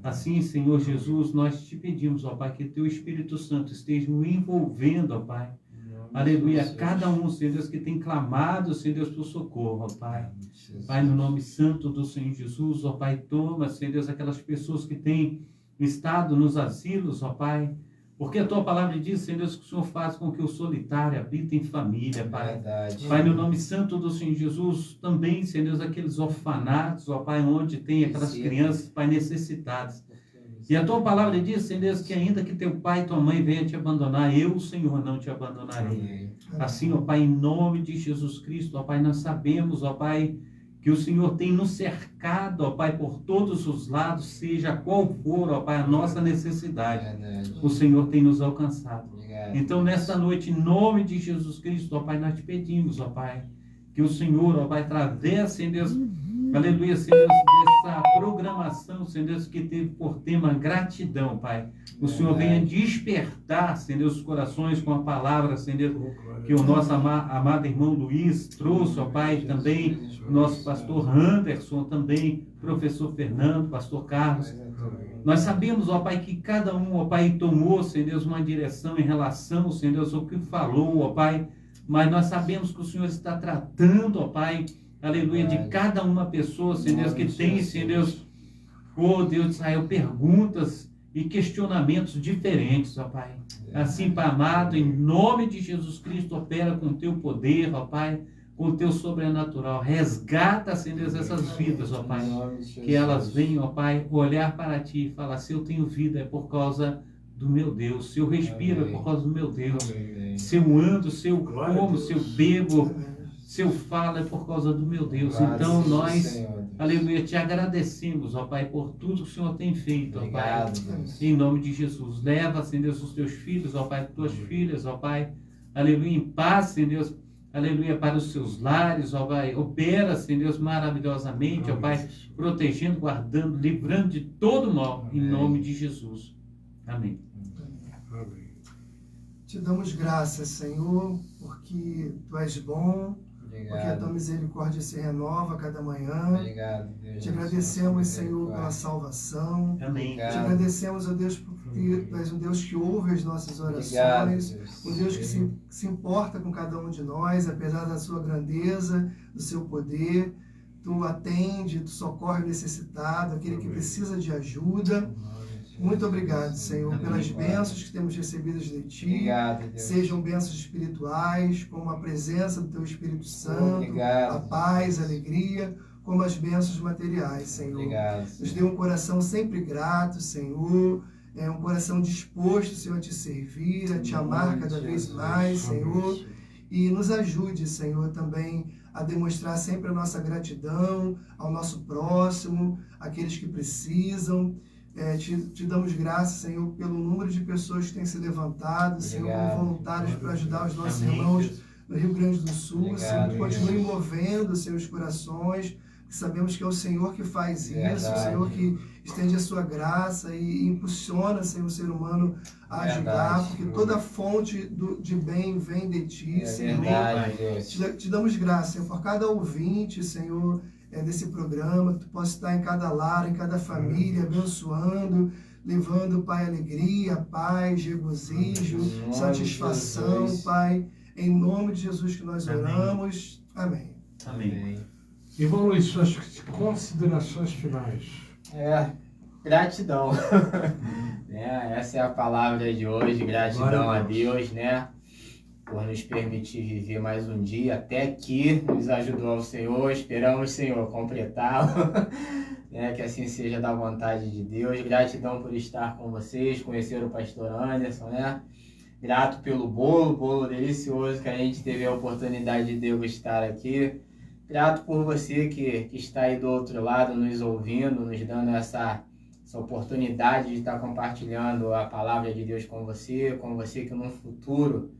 Assim, Senhor Jesus, nós te pedimos, ó Pai, que Teu Espírito Santo esteja envolvendo, ó Pai, aleluia, cada um, Senhor Deus, que tem clamado, Senhor Deus, por socorro, ó Pai. Pai, no nome santo do Senhor Jesus, ó Pai, toma, Senhor Deus, aquelas pessoas que têm estado nos asilos, ó Pai, porque a Tua palavra diz, Senhor Deus, que o Senhor faz com que o solitário habite em família, Pai. Verdade. Pai, no nome santo do Senhor Jesus, também, Senhor Deus, aqueles orfanatos, ó Pai, onde tem aquelas crianças, Pai, necessitadas. E a Tua palavra diz, Senhor Deus, que ainda que Teu pai e Tua mãe venham te abandonar, eu, Senhor, não te abandonarei. Assim, ó Pai, em nome de Jesus Cristo, ó Pai, nós sabemos, ó Pai, que o Senhor tem nos cercado, ó Pai, por todos os lados, seja qual for, ó Pai, a nossa necessidade. Verdade. O Senhor tem nos alcançado. Obrigado. Então, nesta noite, em nome de Jesus Cristo, ó Pai, nós te pedimos, ó Pai, que o Senhor, ó Pai, através, Senhor Deus, aleluia, Senhor Deus, dessa programação, Senhor Deus, que teve por tema gratidão, Pai. O Senhor venha despertar, Senhor Deus, os corações com a palavra, Senhor Deus, que o nosso amado irmão Luiz trouxe, ó Pai, também o nosso pastor Anderson, também professor Fernando, pastor Carlos. Nós sabemos, ó Pai, que cada um, ó Pai, tomou, Senhor Deus, uma direção em relação, Senhor Deus, ao que falou, ó Pai, mas nós sabemos que o Senhor está tratando, ó Pai, aleluia, de cada uma pessoa, Senhor Deus, que tem, Senhor Deus, oh Deus de Israel, perguntas e questionamentos diferentes, ó Pai. Assim, Pai amado, em nome de Jesus Cristo, opera com Teu poder, ó Pai. com o teu sobrenatural. Resgata, Senhor Deus, essas vidas, ó Pai. Que elas venham, ó Pai, olhar para Ti e falar: se eu tenho vida é por causa do meu Deus, se eu respiro é por causa do meu Deus, se eu ando, se eu como, se eu bebo, se eu falo é por causa do meu Deus. Então nós, aleluia, te agradecemos, ó Pai, por tudo que o Senhor tem feito, ó Pai, em nome de Jesus. Leva, Senhor Deus, os teus filhos, ó Pai, tuas filhas, ó Pai, aleluia, em paz, Senhor Deus, aleluia, para os seus lares, ó Pai. Opera, Senhor Deus, maravilhosamente, ó Pai, protegendo, guardando, livrando de todo mal, em nome de Jesus. Amém. Amém. Te damos graças, Senhor, porque Tu és bom, porque a Tua misericórdia se renova a cada manhã. Obrigado, Deus. Te agradecemos, Senhor, pela salvação. Amém. Te agradecemos, ó Deus, porque Tu és um Deus que ouve as nossas orações, um Deus que se importa com cada um de nós, apesar da Sua grandeza, do Seu poder. Tu atende, Tu socorre o necessitado, aquele que precisa de ajuda. Muito obrigado, Senhor, pelas bênçãos que temos recebidas de Ti. Obrigado, Deus. Sejam bênçãos espirituais, como a presença do Teu Espírito Santo, Obrigado. a paz, a alegria, como as bênçãos materiais, Senhor. Obrigado. Nos dê um coração sempre grato, Senhor, um coração disposto, Senhor, a Te servir, a Te amar cada vez mais, Senhor. E nos ajude, Senhor, também a demonstrar sempre a nossa gratidão ao nosso próximo, àqueles que precisam. Te damos graças, Senhor, pelo número de pessoas que têm se levantado, Senhor, como voluntários para ajudar os nossos irmãos no Rio Grande do Sul. Obrigado, Senhor, continue movendo, Senhor, os corações, que sabemos que é o Senhor que faz isso, o Senhor que estende a sua graça e impulsiona, Senhor, o ser humano a ajudar, porque toda fonte de bem vem de Ti, Senhor. Te damos graças, Senhor, por cada ouvinte, Senhor, desse programa, que Tu possa estar em cada lar, em cada família, abençoando, levando, Pai, alegria, paz, regozijo, satisfação, Pai, em nome de Jesus que nós oramos. Amém. Amém. Irmão Luiz, suas considerações finais. Gratidão. Essa é a palavra de hoje, gratidão a Deus, né? Por nos permitir viver mais um dia até aqui, nos ajudou o Senhor, esperamos, Senhor, completá-lo, né? Que assim seja da vontade de Deus. Gratidão por estar com vocês, conhecer o pastor Anderson, né? Grato pelo bolo delicioso que a gente teve a oportunidade de degustar aqui. Grato por você que está aí do outro lado, nos ouvindo, nos dando essa oportunidade de estar compartilhando a palavra de Deus com você que no futuro,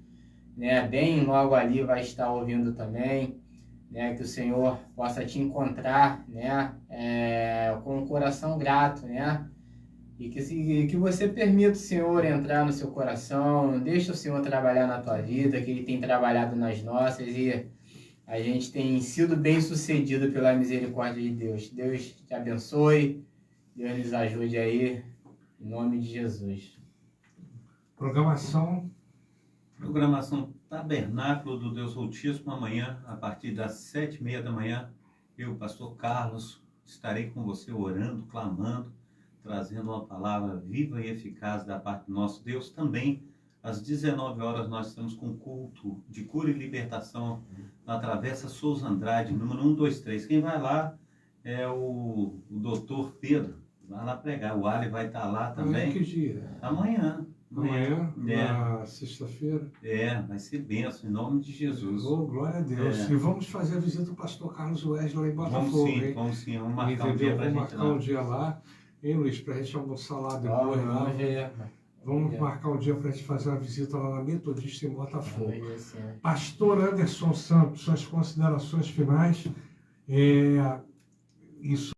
né, bem logo ali vai estar ouvindo também, né, que o Senhor possa te encontrar, né, com um coração grato, né, e que você permita o Senhor entrar no seu coração, deixa o Senhor trabalhar na tua vida, que Ele tem trabalhado nas nossas e a gente tem sido bem sucedido pela misericórdia de Deus. Deus te abençoe, Deus nos ajude aí, em nome de Jesus. Programação Tabernáculo do Deus Altíssimo, amanhã, a partir das 7h30 da manhã, eu, pastor Carlos, estarei com você orando, clamando, trazendo uma palavra viva e eficaz da parte do nosso Deus. Também, às 19 horas, nós estamos com culto de cura e libertação na Travessa Souza Andrade, número 123. Quem vai lá é o doutor Pedro, vai lá pregar. O Ali vai estar lá também. Amanhã que dia? Amanhã, na sexta-feira. Vai ser bênção, em nome de Jesus. Oh, glória a Deus. E vamos fazer a visita do pastor Carlos Wesley em Botafogo. Vamos sim, vamos marcar um dia pra gente lá. Um dia lá. Hein, Luiz, pra gente almoçar lá depois. Vamos marcar um dia para a gente fazer uma visita lá na Metodista em Botafogo. Pastor Anderson Santos, suas considerações finais. Isso